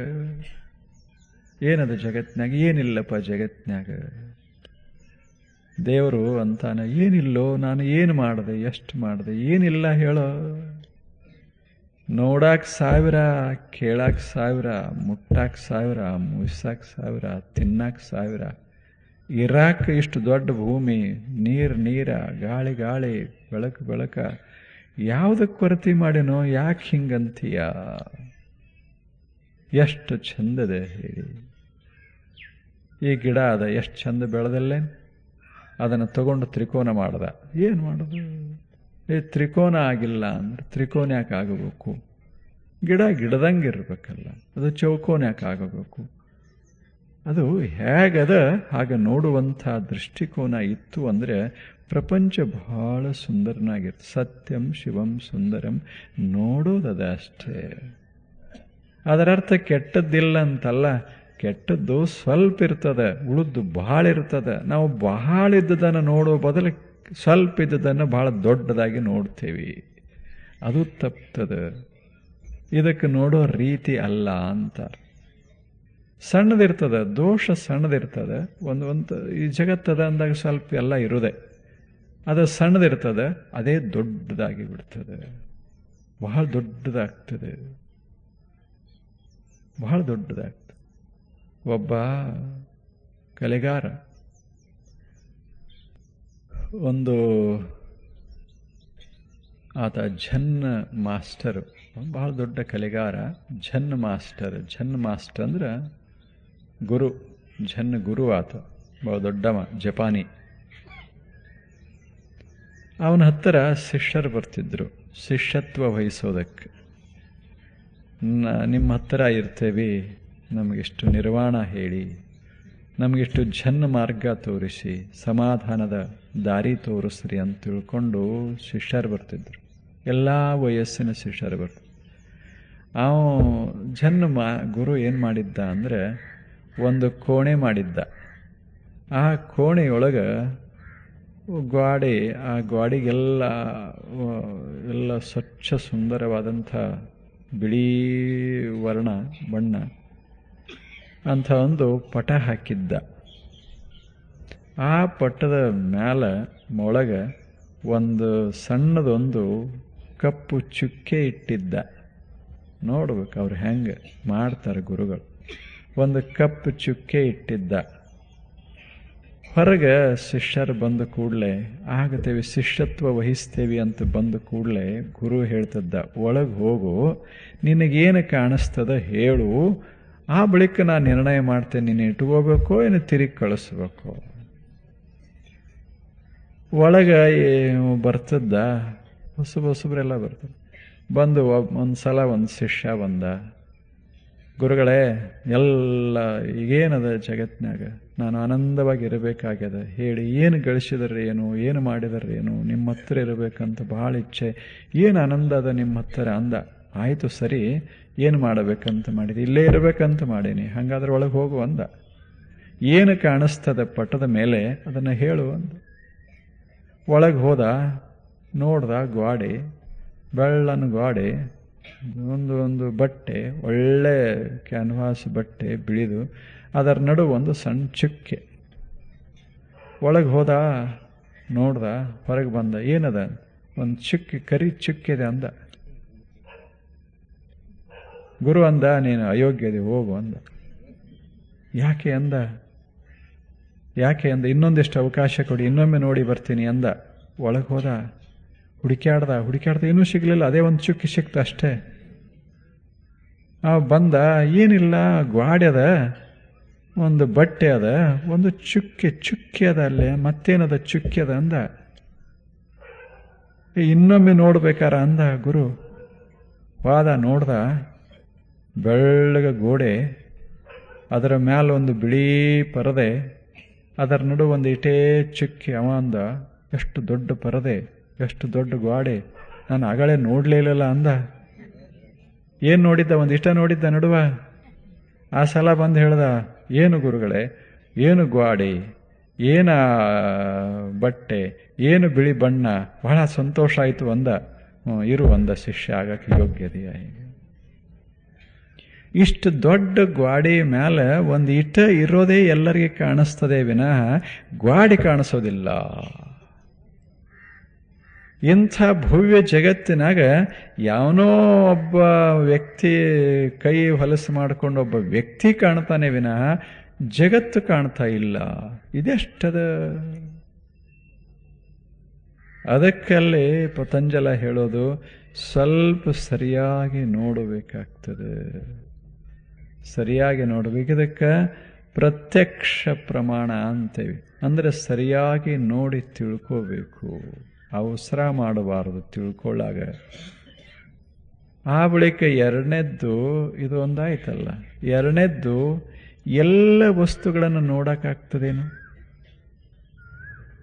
ಏನಿಲ್ಲಪ್ಪ ಜಗತ್ನ್ಯಾಗ. ದೇವರು ಅಂತಾನೆ, ಏನಿಲ್ಲೋ, ನಾನು ಏನು ಮಾಡಿದೆ, ಎಷ್ಟು ಮಾಡಿದೆ, ಏನಿಲ್ಲ ಹೇಳೋ. ನೋಡಾಕ್ ಸಾವಿರ, ಕೇಳಾಕ್ ಸಾವಿರ, ಮುಟ್ಟಾಕ್ ಸಾವಿರ, ಮುಗಿಸಾಕ್ ಸಾವಿರ, ತಿನ್ನಾಕ್ ಸಾವಿರ, ಇರಾಕ್ ಇಷ್ಟು ದೊಡ್ಡ ಭೂಮಿ, ನೀರ, ಗಾಳಿ ಬೆಳಕ, ಯಾವುದಕ್ಕೆ ಕೊರತೆ ಮಾಡಿನೋ, ಯಾಕೆ ಹಿಂಗಂತೀಯ? ಎಷ್ಟು ಚಂದದೆ ಹೇಳಿ. ಈ ಗಿಡ ಅದ ಎಷ್ಟು ಚಂದ ಬೆಳೆದಲ್ಲೇ, ಅದನ್ನು ತಗೊಂಡು ತ್ರಿಕೋನ ಮಾಡ್ದ. ಏನು ಮಾಡೋದು? ತ್ರಿಕೋನ ಆಗಿಲ್ಲ ಅಂದ್ರೆ ತ್ರಿಕೋನ ಯಾಕೆ ಆಗಬೇಕು? ಗಿಡ ಗಿಡದಂಗೆ ಇರಬೇಕಲ್ಲ, ಅದು ಚೌಕೋನ ಯಾಕೆ ಆಗಬೇಕು? ಅದು ಹೇಗದ ಹಾಗೆ ನೋಡುವಂಥ ದೃಷ್ಟಿಕೋನ ಇತ್ತು ಅಂದರೆ ಪ್ರಪಂಚ ಬಹಳ ಸುಂದರನಾಗಿರ್ತದೆ. ಸತ್ಯಂ ಶಿವಂ ಸುಂದರಂ ನೋಡೋದದ ಅಷ್ಟೇ. ಅದರರ್ಥ ಕೆಟ್ಟದ್ದಿಲ್ಲ ಅಂತಲ್ಲ, ಕೆಟ್ಟದ್ದು ಸ್ವಲ್ಪ ಇರ್ತದೆ, ಉಳಿದು ಬಹಳ ಇರ್ತದೆ. ನಾವು ಬಹಳ ಇದ್ದದನ್ನು ನೋಡೋ ಬದಲು ಸ್ವಲ್ಪ ಇದ್ದದನ್ನು ಬಹಳ ದೊಡ್ಡದಾಗಿ ನೋಡ್ತೇವೆ, ಅದು ತಪ್ತದೆ. ಇದಕ್ಕೆ ನೋಡೋ ರೀತಿ ಅಲ್ಲ ಅಂತಾರೆ. ಸಣ್ಣದಿರ್ತದೆ, ದೋಷ ಸಣ್ಣದಿರ್ತದೆ. ಒಂದು ಈ ಜಗತ್ತದ ಅಂದಾಗ ಸ್ವಲ್ಪ ಎಲ್ಲ ಇರೋದೆ, ಅದು ಸಣ್ಣದಿರ್ತದೆ, ಅದೇ ದೊಡ್ಡದಾಗಿ ಬಿಡ್ತದೆ, ಬಹಳ ದೊಡ್ಡದಾಗ್ತದೆ, ಬಹಳ ದೊಡ್ಡದಾಗ್ತದೆ. ಒಬ್ಬ ಕಲೆಗಾರ, ಆತ ಝನ್ ಮಾಸ್ಟರು, ಬಹಳ ದೊಡ್ಡ ಕಲೆಗಾರ, ಝನ್ ಮಾಸ್ಟರ್ ಅಂದ್ರೆ ಗುರು, ಝನ್ ಗುರು ಆತ, ಬಹಳ ದೊಡ್ಡವ, ಜಪಾನಿ. ಅವನ ಹತ್ತಿರ ಶಿಷ್ಯರು ಬರ್ತಿದ್ರು ಶಿಷ್ಯತ್ವ ವಹಿಸೋದಕ್ಕೆ. ನಿಮ್ಮ ಹತ್ತಿರ ಇರ್ತೇವೆ, ನಮಗಿಷ್ಟು ನಿರ್ವಾಣ ಹೇಳಿ, ನಮಗಿಷ್ಟು ಝನ್ ಮಾರ್ಗ ತೋರಿಸಿ, ಸಮಾಧಾನದ ದಾರಿ ತೋರಿಸ್ರಿ ಅಂತ ತಿಳ್ಕೊಂಡು ಶಿಷ್ಯರು ಬರ್ತಿದ್ರು. ಎಲ್ಲ ವಯಸ್ಸಿನ ಶಿಷ್ಯರು ಬರ್ತಿದ್ರು. ಝನ್ ಗುರು ಏನು ಮಾಡಿದ್ದ ಅಂದರೆ ಒಂದು ಕೋಣೆ ಮಾಡಿದ್ದ. ಆ ಕೋಣೆಯೊಳಗೆ ಗೋಡೆ, ಆ ಗೋಡೆಗೆಲ್ಲ ಸ್ವಚ್ಛ ಸುಂದರವಾದಂಥ ಬಿಳಿ ಬಣ್ಣ ಅಂಥ ಒಂದು ಪಟ ಹಾಕಿದ್ದ. ಆ ಪಟ್ಟದ ಮ್ಯಾಲ ಒಳಗೆ ಒಂದು ಸಣ್ಣದೊಂದು ಕಪ್ಪು ಚುಕ್ಕೆ ಇಟ್ಟಿದ್ದ. ನೋಡ್ಬೇಕು ಅವ್ರು ಹೆಂಗೆ ಮಾಡ್ತಾರೆ ಗುರುಗಳು. ಒಂದು ಕಪ್ಪು ಚುಕ್ಕೆ ಇಟ್ಟಿದ್ದ. ಹೊರಗೆ ಶಿಷ್ಯರು ಬಂದ ಕೂಡಲೇ ಆಗತೇವೆ, ಶಿಷ್ಯತ್ವ ವಹಿಸ್ತೇವೆ ಅಂತ ಬಂದ ಕೂಡಲೇ ಗುರು ಹೇಳ್ತಿದ್ದ, ಒಳಗೆ ಹೋಗು, ನಿನಗೇನು ಕಾಣಿಸ್ತದ ಹೇಳು, ಆ ಬಳಿಕ ನಾನು ನಿರ್ಣಯ ಮಾಡ್ತೇನೆ, ನೀನು ಇಟ್ಕೋಬೇಕೋ ಏನು ತಿರುಗಿ ಕಳಿಸ್ಬೇಕೋ. ಒಳಗೆ ಬರ್ತಿದ್ದ, ಹೊಸಬ್ರೆಲ್ಲ ಬರ್ತದೆ. ಬಂದು ಒಂದು ಸಲ ಒಂದು ಶಿಷ್ಯ ಬಂದ, ಗುರುಗಳೇ ಎಲ್ಲ ಈಗೇನದ ಜಗತ್ತಿನಾಗ, ನಾನು ಆನಂದವಾಗಿ ಇರಬೇಕಾಗ್ಯದ, ಹೇಳಿ ಏನು ಗಳಿಸಿದರೆ ಏನು, ಏನು ಮಾಡಿದರೆ ಏನು, ನಿಮ್ಮ ಹತ್ರ ಇರಬೇಕಂತ ಭಾಳ ಇಚ್ಛೆ, ಏನು ಆನಂದ ಅದ ನಿಮ್ಮ ಹತ್ತಿರ ಅಂದ. ಆಯಿತು ಸರಿ, ಏನು ಮಾಡಬೇಕಂತ ಮಾಡಿದೆ? ಇಲ್ಲೇ ಇರಬೇಕಂತ ಮಾಡೀನಿ, ಹಾಗಾದ್ರೆ ಒಳಗೆ ಹೋಗು ಅಂದ. ಏನು ಕಾಣಿಸ್ತದ ಪಟ್ಟದ ಮೇಲೆ ಅದನ್ನು ಹೇಳು ಅಂದ. ಒಳಗೆ ಹೋದ, ನೋಡ್ದ ಗೋಡೆ, ಬೆಳ್ಳನ ಗೋಡೆ, ಒಂದು ಬಟ್ಟೆ, ಒಳ್ಳೆ ಕ್ಯಾನ್ವಾಸ್ ಬಟ್ಟೆ ಬಿಳಿದು, ಅದರ ನಡುವೆ ಒಂದು ಸಣ್ಣ ಚುಕ್ಕೆ. ಒಳಗೆ ಹೋದ, ನೋಡ್ದ, ಹೊರಗೆ ಬಂದ, ಏನದ? ಒಂದು ಚುಕ್ಕೆ, ಕರಿ ಚುಕ್ಕಿದೆ ಅಂದ. ಗುರು ಅಂದ, ನೀನು ಅಯೋಗ್ಯದೆ, ಹೋಗು ಅಂದ. ಯಾಕೆ ಅಂದ? ಇನ್ನೊಂದಿಷ್ಟು ಅವಕಾಶ ಕೊಡಿ, ಇನ್ನೊಮ್ಮೆ ನೋಡಿ ಬರ್ತೀನಿ ಅಂದ. ಒಳಗೆ ಹೋದ, ಹುಡುಕ್ಯಾಡ್ದ, ಏನೂ ಸಿಗಲಿಲ್ಲ. ಅದೇ ಒಂದು ಚುಕ್ಕಿ ಸಿಕ್ತ ಅಷ್ಟೇ. ಬಂದ, ಏನಿಲ್ಲ, ಗ್ವಾಡೆ ಅದ, ಒಂದು ಬಟ್ಟೆ ಅದ, ಒಂದು ಚುಕ್ಕಿ ಅದ ಅಲ್ಲೇ, ಮತ್ತೇನದ ಚುಕ್ಕಿ ಅದ ಅಂದ. ಇನ್ನೊಮ್ಮೆ ನೋಡ್ಬೇಕಾರ ಅಂದ ಗುರು. ಹೋದ, ನೋಡ್ದ, ಬೆಳ್ಳಗ ಗೋಡೆ, ಅದರ ಮ್ಯಾಲ ಒಂದು ಬಿಳಿ ಪರದೆ, ಅದರ ನಡು ಒಂದು ಇಟೇ ಚುಕ್ಕಿ. ಅವ ಅಂದ, ಎಷ್ಟು ದೊಡ್ಡ ಪರದೆ, ಎಷ್ಟು ದೊಡ್ಡ ಗೋಡೆ, ನಾನು ಆಗಳೇ ನೋಡಲೇ ಇಲ್ಲ ಅಂದ. ಏನು ನೋಡಿದ್ದ? ಒಂದಿಷ್ಟ ನೋಡಿದ್ದ ನಡುವ. ಆ ಸಲ ಬಂದು ಹೇಳ್ದ, ಏನು ಗುರುಗಳೇ, ಏನು ಗೋಡೆ, ಏನ ಬಟ್ಟೆ, ಏನು ಬಿಳಿ ಬಣ್ಣ, ಬಹಳ ಸಂತೋಷ ಆಯಿತು ಅಂದ. ಇರು ಅಂದ, ಶಿಷ್ಯ ಆಗಕ್ಕೆ ಯೋಗ್ಯದೆಯಾ? ಇಷ್ಟು ದೊಡ್ಡ ಗೋಡೆ ಮೇಲೆ ಒಂದು ಇಟ ಇರೋದೇ ಎಲ್ಲರಿಗೆ ಕಾಣಿಸ್ತದೆ ವಿನಃ ಗೋಡೆ ಕಾಣಿಸೋದಿಲ್ಲ. ಇಂಥ ಭವ್ಯ ಜಗತ್ತಿನಾಗ ಯಾವನೋ ಒಬ್ಬ ವ್ಯಕ್ತಿ ಕೈ ಹೊಲಸು ಮಾಡಿಕೊಂಡು ಒಬ್ಬ ವ್ಯಕ್ತಿ ಕಾಣ್ತಾನೆ ವಿನಃ ಜಗತ್ತು ಕಾಣ್ತಾ ಇಲ್ಲ. ಇದೆಷ್ಟದ? ಅದಕ್ಕಲ್ಲಿ ಪತಂಜಲ ಹೇಳೋದು ಸ್ವಲ್ಪ ಸರಿಯಾಗಿ ನೋಡಬೇಕಾಗ್ತದೆ. ಸರಿಯಾಗಿ ನೋಡಬೇಕು. ಇದಕ್ಕೆ ಪ್ರತ್ಯಕ್ಷ ಪ್ರಮಾಣ ಅಂತೇವೆ. ಅಂದರೆ ಸರಿಯಾಗಿ ನೋಡಿ ತಿಳ್ಕೋಬೇಕು, ಅವಸರ ಮಾಡಬಾರದು ತಿಳ್ಕೊಳ್ಳಾಗ. ಆ ಬಳಿಕ ಎರಡನೇದ್ದು ಇದು ಒಂದಾಯ್ತಲ್ಲ. ಎರಡನೇದ್ದು ಎಲ್ಲ ವಸ್ತುಗಳನ್ನು ನೋಡೋಕ್ಕಾಗ್ತದೇನು?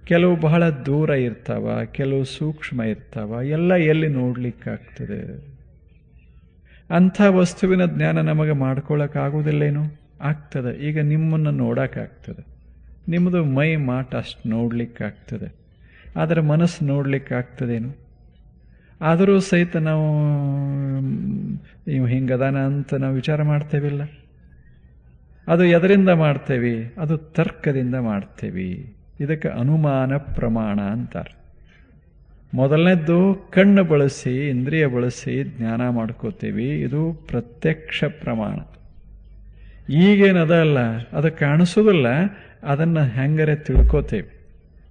ಕೆಲವು ಬಹಳ ದೂರ ಇರ್ತಾವ, ಕೆಲವು ಸೂಕ್ಷ್ಮ ಇರ್ತಾವ, ಎಲ್ಲ ಎಲ್ಲಿ ನೋಡ್ಲಿಕ್ಕಾಗ್ತದೆ? ಅಂಥ ವಸ್ತುವಿನ ಜ್ಞಾನ ನಮಗೆ ಮಾಡ್ಕೊಳ್ಳೋಕ್ಕಾಗೋದಿಲ್ಲೇನು? ಆಗ್ತದೆ. ಈಗ ನಿಮ್ಮನ್ನು ನೋಡೋಕ್ಕಾಗ್ತದೆ, ನಿಮ್ಮದು ಮೈ ಮಾಟ ಅಷ್ಟು ನೋಡ್ಲಿಕ್ಕಾಗ್ತದೆ, ಆದರೆ ಮನಸ್ಸು ನೋಡ್ಲಿಕ್ಕಾಗ್ತದೇನು? ಆದರೂ ಸಹಿತ ನಾವು ಇವು ಹಿಂಗದಾನ ಅಂತ ನಾವು ವಿಚಾರ ಮಾಡ್ತೇವಿಲ್ಲ. ಅದು ಎದರಿಂದ ಮಾಡ್ತೇವೆ? ಅದು ತರ್ಕದಿಂದ ಮಾಡ್ತೇವೆ. ಇದಕ್ಕೆ ಅನುಮಾನ ಪ್ರಮಾಣ ಅಂತಾರೆ. ಮೊದಲನೇದ್ದು ಕಣ್ಣು ಬಳಸಿ, ಇಂದ್ರಿಯ ಬಳಸಿ ಜ್ಞಾನ ಮಾಡ್ಕೋತೀವಿ. ಇದು ಪ್ರತ್ಯಕ್ಷ ಪ್ರಮಾಣ. ಈಗೇನದಲ್ಲ, ಅದು ಕಾಣಿಸೋದಿಲ್ಲ, ಅದನ್ನು ಹೆಂಗರೆ ತಿಳ್ಕೋತೇವೆ.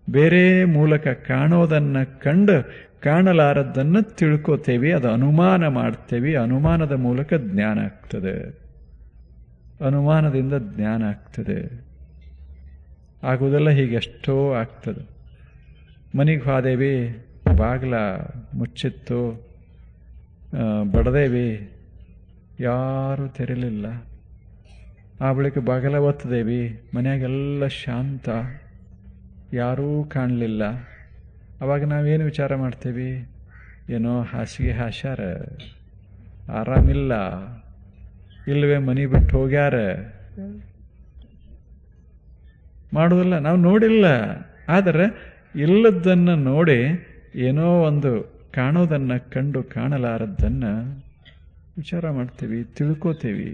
ಬೇರೆ ಮೂಲಕ ಕಾಣೋದನ್ನು ಕಂಡು ಕಾಣಲಾರದ್ದನ್ನು ತಿಳ್ಕೋತೇವೆ. ಅದು ಅನುಮಾನ ಮಾಡ್ತೇವೆ. ಅನುಮಾನದ ಮೂಲಕ ಜ್ಞಾನ ಆಗ್ತದೆ. ಅನುಮಾನದಿಂದ ಜ್ಞಾನ ಆಗ್ತದೆ. ಆಗುವುದೆಲ್ಲ ಹೀಗೆಷ್ಟೋ ಆಗ್ತದೆ. ಮನೆಗೆ ಹೋದೇವಿ, ಬಾಗಿಲ ಮುಚ್ಚಿತ್ತು, ಬಡದೇವಿ, ಯಾರೂ ತೆರಲಿಲ್ಲ. ಆ ಬಳಿಕ ಬಾಗಿಲ ಒತ್ತದೇವಿ, ಮನೆಯಾಗೆಲ್ಲ ಶಾಂತ, ಯಾರೂ ಕಾಣಲಿಲ್ಲ. ಅವಾಗ ನಾವೇನು ವಿಚಾರ ಮಾಡ್ತೇವೆ? ಏನೋ ಹಾಸಿಗೆ ಹಾಸ್ಯಾರ, ಆರಾಮಿಲ್ಲ, ಇಲ್ಲವೇ ಮನೆ ಬಿಟ್ಟು ಹೋಗ್ಯಾರ ಮಾಡುವುದಿಲ್ಲ. ನಾವು ನೋಡಿಲ್ಲ, ಆದರೆ ಇಲ್ಲದನ್ನು ನೋಡಿ ಏನೋ ಒಂದು ಕಾಣೋದನ್ನು ಕಂಡು ಕಾಣಲಾರದ್ದನ್ನು ವಿಚಾರ ಮಾಡ್ತೀವಿ, ತಿಳ್ಕೋತೀವಿ.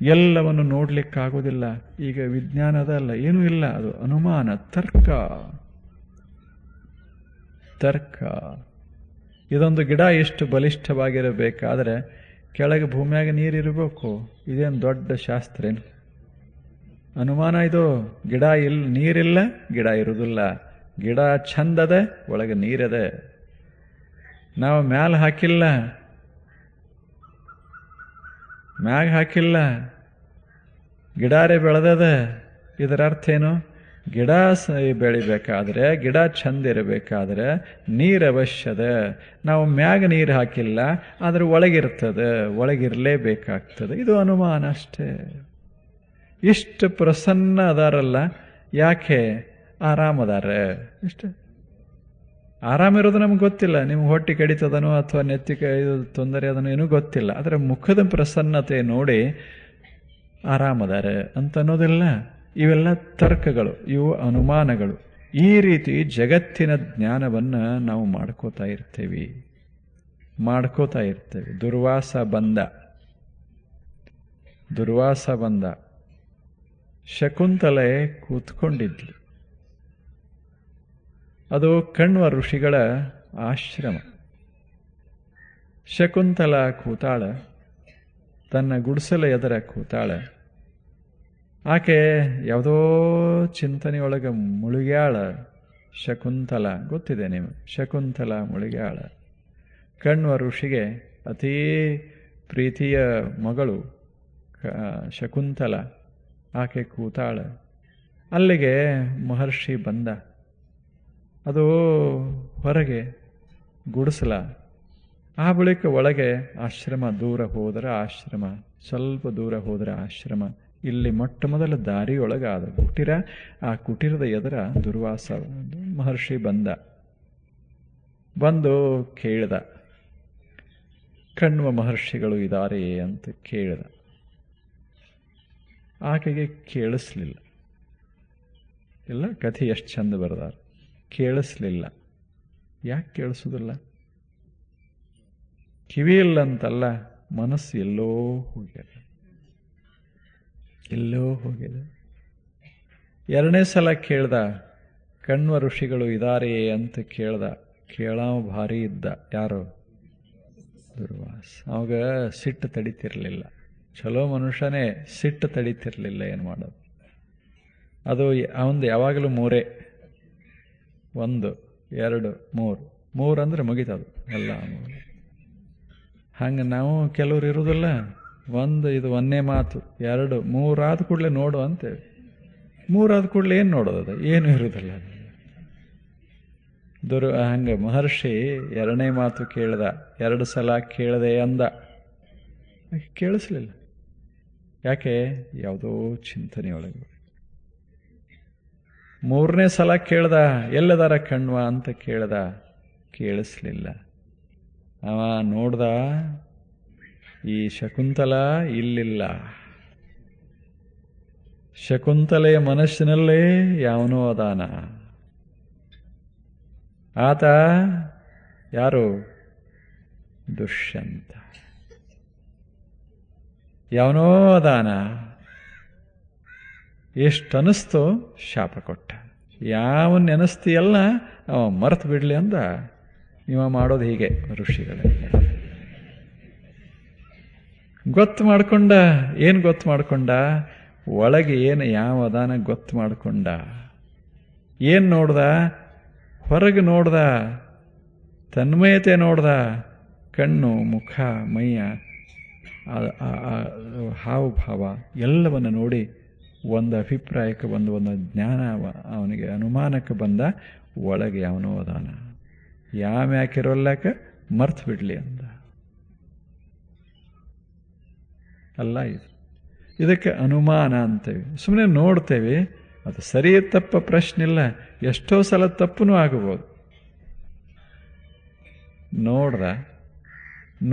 ಎಲ್ಲವನ್ನು ನೋಡ್ಲಿಕ್ಕಾಗೋದಿಲ್ಲ. ಈಗ ವಿಜ್ಞಾನದ ಅಲ್ಲ, ಏನೂ ಇಲ್ಲ, ಅದು ಅನುಮಾನ, ತರ್ಕ. ಇದೊಂದು ಗಿಡ ಎಷ್ಟು ಬಲಿಷ್ಠವಾಗಿರಬೇಕಾದ್ರೆ ಕೆಳಗೆ ಭೂಮಿಯಾಗ ನೀರಿರಬೇಕು. ಇದೇನು ದೊಡ್ಡ ಶಾಸ್ತ್ರ ಏನು? ಅನುಮಾನ ಇದು. ಗಿಡ ನೀರಿಲ್ಲ, ಗಿಡ ಇರುವುದಿಲ್ಲ. ಗಿಡ ಚಂದದ, ಒಳಗೆ ನೀರದ. ನಾವು ಮ್ಯಾಲ ಹಾಕಿಲ್ಲ, ಮ್ಯಾಗ ಹಾಕಿಲ್ಲ, ಗಿಡಾರೇ ಬೆಳೆದದ. ಇದರ ಅರ್ಥ ಏನು? ಗಿಡ ಬೆಳಿಬೇಕಾದ್ರೆ, ಗಿಡ ಚಂದ ಇರಬೇಕಾದ್ರೆ ನೀರು ಅವಶ್ಯದ. ನಾವು ಮ್ಯಾಗ ನೀರು ಹಾಕಿಲ್ಲ, ಆದರೆ ಒಳಗಿರ್ತದೆ, ಒಳಗಿರಲೇಬೇಕಾಗ್ತದೆ. ಇದು ಅನುಮಾನ ಅಷ್ಟೇ. ಇಷ್ಟು ಪ್ರಸನ್ನ ಅದಾರಲ್ಲ, ಯಾಕೆ? ಆರಾಮದಾರ. ಇಷ್ಟೇ. ಆರಾಮಿರೋದು ನಮ್ಗೆ ಗೊತ್ತಿಲ್ಲ. ನಿಮ್ಗೆ ಹೊಟ್ಟೆ ಕಡಿತದನೋ ಅಥವಾ ನೆತ್ತಿಗೆ ತೊಂದರೆ ಅದನೋ ಏನೂ ಗೊತ್ತಿಲ್ಲ. ಆದರೆ ಮುಖದ ಪ್ರಸನ್ನತೆ ನೋಡಿ ಆರಾಮದಾರ ಅಂತ ಅನ್ನೋದಿಲ್ಲ. ಇವೆಲ್ಲ ತರ್ಕಗಳು, ಇವು ಅನುಮಾನಗಳು. ಈ ರೀತಿ ಜಗತ್ತಿನ ಜ್ಞಾನವನ್ನು ನಾವು ಮಾಡ್ಕೋತಾ ಇರ್ತೇವೆ. ದುರ್ವಾಸ ಬಂದ. ಶಕುಂತಲೆ ಕೂತ್ಕೊಂಡಿದ್ಲು. ಅದು ಕಣ್ವ ಋಷಿಗಳ ಆಶ್ರಮ. ಶಕುಂತಲ ಕೂತಾಳ, ತನ್ನ ಗುಡಿಸಲ ಎದರ ಕೂತಾಳ. ಆಕೆ ಯಾವುದೋ ಚಿಂತನೆಯೊಳಗೆ ಮುಳುಗ್ಯಾಳ. ಶಕುಂತಲ ಗೊತ್ತಿದೆ ನೀವು, ಶಕುಂತಲ ಮುಳುಗ್ಯಾಳ. ಕಣ್ವ ಋಷಿಗೆ ಅತೀ ಪ್ರೀತಿಯ ಮಗಳು ಶಕುಂತಲ. ಆಕೆ ಕೂತಾಳ. ಅಲ್ಲಿಗೆ ಮಹರ್ಷಿ ಬಂದ. ಅದು ಹೊರಗೆ ಗುಡಿಸಲ. ಆ ಬಳಿಕ ಒಳಗೆ ಆಶ್ರಮ. ದೂರ ಹೋದರೆ ಆಶ್ರಮ, ಸ್ವಲ್ಪ ದೂರ ಹೋದರೆ ಆಶ್ರಮ. ಇಲ್ಲಿ ಮೊಟ್ಟ ಮೊದಲ ದಾರಿಯೊಳಗೆ ಆದ ಕುಟೀರ. ಆ ಕುಟೀರದ ಎದುರ ದುರ್ವಾಸ ಮಹರ್ಷಿ ಬಂದು ಕೇಳಿದ, ಕಣ್ವ ಮಹರ್ಷಿಗಳು ಇದ್ದಾರೆ ಅಂತ ಕೇಳಿದ. ಆಕೆಗೆ ಕೇಳಿಸ್ಲಿಲ್ಲ. ಇಲ್ಲ, ಕಥೆ ಎಷ್ಟು ಚಂದ ಬರೆದಾರ. ಕೇಳಿಸ್ಲಿಲ್ಲ. ಯಾಕೆ ಕೇಳಿಸೋದಿಲ್ಲ? ಕಿವಿ ಇಲ್ಲಂತಲ್ಲ, ಮನಸ್ಸು ಎಲ್ಲೋ ಹೋಗಿದೆ. ಎರಡನೇ ಸಲ ಕೇಳ್ದ, ಕಣ್ವ ಋಷಿಗಳು ಇದ್ದಾರೆ ಅಂತ ಕೇಳ್ದ. ಕೇಳಾವ ಭಾರಿ ಇದ್ದ. ಯಾರು? ದುರ್ವಾಸ. ಅವಾಗ ಸಿಟ್ಟು ತಡಿತಿರ್ಲಿಲ್ಲ. ಚಲೋ ಮನುಷ್ಯನೇ ಸಿಟ್ಟು ತಡಿತಿರ್ಲಿಲ್ಲ. ಏನು ಮಾಡೋದು? ಅದು ಅವಂದು ಯಾವಾಗಲೂ ಮೂರೇ, 1 2 3 3 ಅಂದರೆ ಮುಗಿತದು ಎಲ್ಲ. ಹಂಗೆ ನಾವು ಕೆಲವ್ರು ಇರೋದಿಲ್ಲ. ಇದು ಒಂದೇ ಮಾತು, 2 3 ಆದ ಕೂಡಲೇ ನೋಡು ಅಂತೇಳಿ. 3 ಆದ ಕೂಡಲೇ ಏನು ನೋಡೋದು? ಏನೂ ಇರೋದಿಲ್ಲ. ಹಂಗೆ ಮಹರ್ಷಿ 2ನೇ ಮಾತು ಕೇಳ್ದ, 2 ಸಲ ಕೇಳದೆ ಅಂದ. ಕೇಳಿಸ್ಲಿಲ್ಲ. ಯಾಕೆ? ಯಾವುದೋ ಚಿಂತನೆಯೊಳಗೆ. 3ನೇ ಸಲ ಕೇಳ್ದ, ಎಲ್ಲದಾರ ಕಣ್ವ ಅಂತ ಕೇಳ್ದ. ಕೇಳಿಸ್ಲಿಲ್ಲ. ಅವ ನೋಡ್ದ, ಈ ಶಕುಂತಲ ಇಲ್ಲಿಲ್ಲ. ಶಕುಂತಲೆಯ ಮನಸ್ಸಿನಲ್ಲೇ ಯಾವನೋ ಅದಾನ. ಆತ ಯಾರು? ದುಷ್ಯಂತ. ಯಾವನೋ ಅದಾನ. ಎಷ್ಟನಿಸ್ತೋ ಶಾಪ ಕೊಟ್ಟ. ಯಾವನ್ ನೆನೆಸ್ತೀಯಲ್ಲ ಅವ ಮರೆತು ಬಿಡ್ಲಿ ಅಂದ. ಇವ ಮಾಡೋದು ಹೀಗೆ ಋಷಿಗಳೇ. ಗೊತ್ತು ಮಾಡ್ಕೊಂಡ. ಏನು ಗೊತ್ತು ಮಾಡ್ಕೊಂಡ? ಒಳಗೆ ಏನು ಯಾವ ಅದಾನ ಗೊತ್ತು ಮಾಡ್ಕೊಂಡ. ಏನು ನೋಡ್ದ? ಹೊರಗೆ ನೋಡ್ದ, ತನ್ಮಯತೆ ನೋಡ್ದ. ಕಣ್ಣು, ಮುಖ, ಮೈಯ ಹಾವಭಾವ ಎಲ್ಲವನ್ನು ನೋಡಿ ಒಂದು ಅಭಿಪ್ರಾಯಕ್ಕೆ ಬಂದು, ಒಂದು ಜ್ಞಾನ ಅವನಿಗೆ ಅನುಮಾನಕ್ಕೆ ಬಂದ. ಒಳಗೆ ಅವನೋ ಅದಾನ. ಯಾಮ್ಯಾಕಿರೋಲ್ಲಾಕ ಮರ್ತು ಬಿಡ್ಲಿ ಅಂದ. ಅಲ್ಲ ಇದಕ್ಕೆ ಅನುಮಾನ ಅಂತೇವೆ. ಸುಮ್ಮನೆ ನೋಡ್ತೇವೆ, ಅದು ಸರಿ ತಪ್ಪ ಪ್ರಶ್ನೆ ಇಲ್ಲ. ಎಷ್ಟೋ ಸಲ ತಪ್ಪೂ ಆಗಬಹುದು.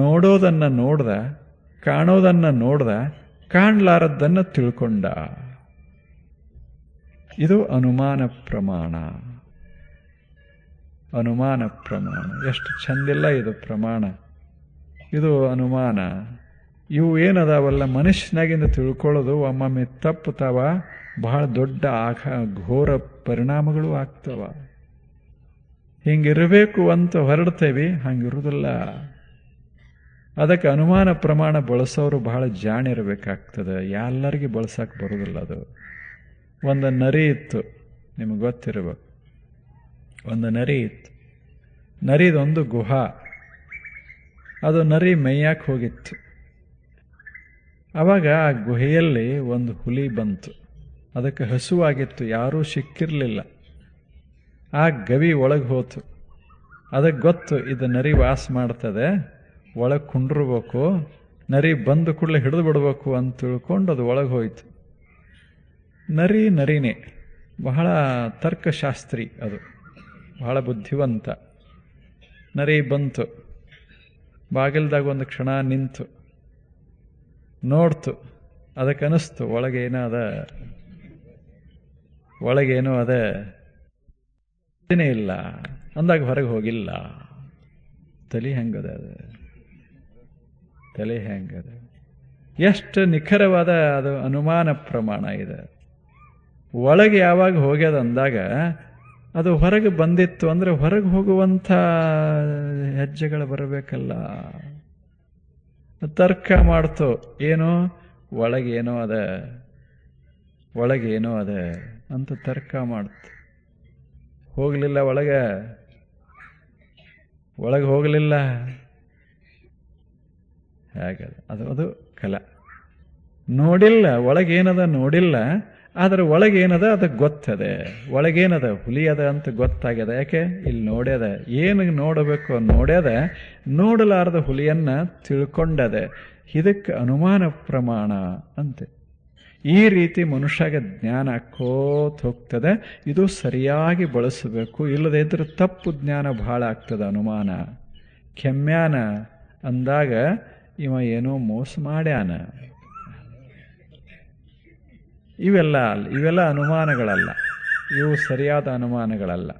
ನೋಡೋದನ್ನು ನೋಡ್ದ, ಕಾಣೋದನ್ನು ನೋಡ್ದ, ಕಾಣಲಾರದ್ದನ್ನು ತಿಳ್ಕೊಂಡ. ಇದು ಅನುಮಾನ ಪ್ರಮಾಣ. ಅನುಮಾನ ಪ್ರಮಾಣ ಎಷ್ಟು ಚಂದಿಲ್ಲ ಇದು ಪ್ರಮಾಣ. ಇದು ಅನುಮಾನ. ಇವು ಏನದಾವಲ್ಲ ಮನುಷ್ಯನಾಗಿಂದ ತಿಳ್ಕೊಳ್ಳೋದು ಒಮ್ಮೊಮ್ಮೆ ತಪ್ಪುತ್ತಾವ. ಬಹಳ ದೊಡ್ಡ ಘೋರ ಪರಿಣಾಮಗಳು ಆಗ್ತವ. ಹಿಂಗಿರಬೇಕು ಅಂತ ಹೊರಡ್ತೇವೆ, ಹಂಗಿರುವುದಿಲ್ಲ. ಅದಕ್ಕೆ ಅನುಮಾನ ಪ್ರಮಾಣ ಬಳಸೋರು ಬಹಳ ಜಾಣಿರಬೇಕಾಗ್ತದೆ. ಎಲ್ಲರಿಗೆ ಬಳಸಕ್ಕೆ ಬರೋದಿಲ್ಲ. ಅದು ಒಂದು ನರಿ ಇತ್ತು, ನಿಮಗೆ ಗೊತ್ತಿರಬೇಕು. ಒಂದು ನರಿ ಇತ್ತು. ನರಿದೊಂದು ಗುಹಾ. ಅದು ನರಿ ಮೇಯಕ್ಕೆ ಹೋಗಿತ್ತು. ಆವಾಗ ಆ ಗುಹೆಯಲ್ಲಿ ಒಂದು ಹುಲಿ ಬಂತು. ಅದಕ್ಕೆ ಹಸುವಾಗಿತ್ತು, ಯಾರೂ ಸಿಕ್ಕಿರಲಿಲ್ಲ. ಆ ಗವಿ ಒಳಗೆ ಹೋತು. ಅದಕ್ಕೆ ಗೊತ್ತು ಇದು ನರಿ ವಾಸ ಮಾಡ್ತದೆ, ಒಳಗೆ ಕುಂಡ್ರಬೇಕು, ನರಿ ಬಂದು ಕೂಡಲೇ ಹಿಡಿದು ಬಿಡಬೇಕು ಅಂತ ತಿಳ್ಕೊಂಡು ಅದು ಒಳಗೆ ಹೋಯ್ತು. ನರಿನೇ ಬಹಳ ತರ್ಕಶಾಸ್ತ್ರಿ, ಅದು ಬಹಳ ಬುದ್ಧಿವಂತ. ನರಿ ಬಂತು, ಬಾಗಿಲ್ದಾಗ ಒಂದು ಕ್ಷಣ ನಿಂತು ನೋಡ್ತು. ಅದಕ್ಕೆ ಅನಿಸ್ತು ಒಳಗೇನೋ ಅದ ಇಲ್ಲ ಅಂದಾಗ ಹೊರಗೆ ಹೋಗಿಲ್ಲ. ತಲೆ ಹೆಂಗದ ಎಷ್ಟು ನಿಖರವಾದ ಅದು ಅನುಮಾನ ಪ್ರಮಾಣ ಇದೆ. ಒಳಗೆ ಯಾವಾಗ ಹೋಗ್ಯದ ಅಂದಾಗ ಅದು ಹೊರಗೆ ಬಂದಿತ್ತು ಅಂದರೆ ಹೊರಗೆ ಹೋಗುವಂಥ ಹೆಜ್ಜೆಗಳು ಬರಬೇಕಲ್ಲ. ತರ್ಕ ಮಾಡ್ತು, ಏನೋ ಒಳಗೇನೋ ಅದ ಅಂತ ತರ್ಕ ಮಾಡ್ತು. ಹೋಗಲಿಲ್ಲ, ಒಳಗೆ ಹೋಗಲಿಲ್ಲ. ಹೇಗದ ಅದು ಕಲ. ನೋಡಿಲ್ಲ, ಒಳಗೇನದ ನೋಡಿಲ್ಲ. ಆದರೆ ಒಳಗೇನದ ಅದಕ್ಕೆ ಗೊತ್ತದೆ. ಒಳಗೇನದ ಹುಲಿ ಅದ ಅಂತ ಗೊತ್ತಾಗ್ಯದ. ಯಾಕೆ? ಇಲ್ಲಿ ನೋಡ್ಯದ. ಏನು ನೋಡಬೇಕು ನೋಡ್ಯದ. ನೋಡಲಾರದ ಹುಲಿಯನ್ನ ತಿಳ್ಕೊಂಡದೆ. ಇದಕ್ಕೆ ಅನುಮಾನ ಪ್ರಮಾಣ ಅಂತೆ. ಈ ರೀತಿ ಮನುಷ್ಯಗೆ ಜ್ಞಾನ ಆಕ್ಕೋತ ಹೋಗ್ತದೆ. ಇದು ಸರಿಯಾಗಿ ಬಳಸಬೇಕು. ಇಲ್ಲದೇ ಇದ್ರೆ ತಪ್ಪು ಜ್ಞಾನ ಬಹಳ ಆಗ್ತದೆ. ಅನುಮಾನ ಕೆಮ್ಮ್ಯಾನ ಅಂದಾಗ ಇವ ಏನೋ ಮೋಸ ಮಾಡ್ಯಾನ. ಇವೆಲ್ಲ ಅನುಮಾನಗಳಲ್ಲ. ಇವು ಸರಿಯಾದ ಅನುಮಾನಗಳಲ್ಲ.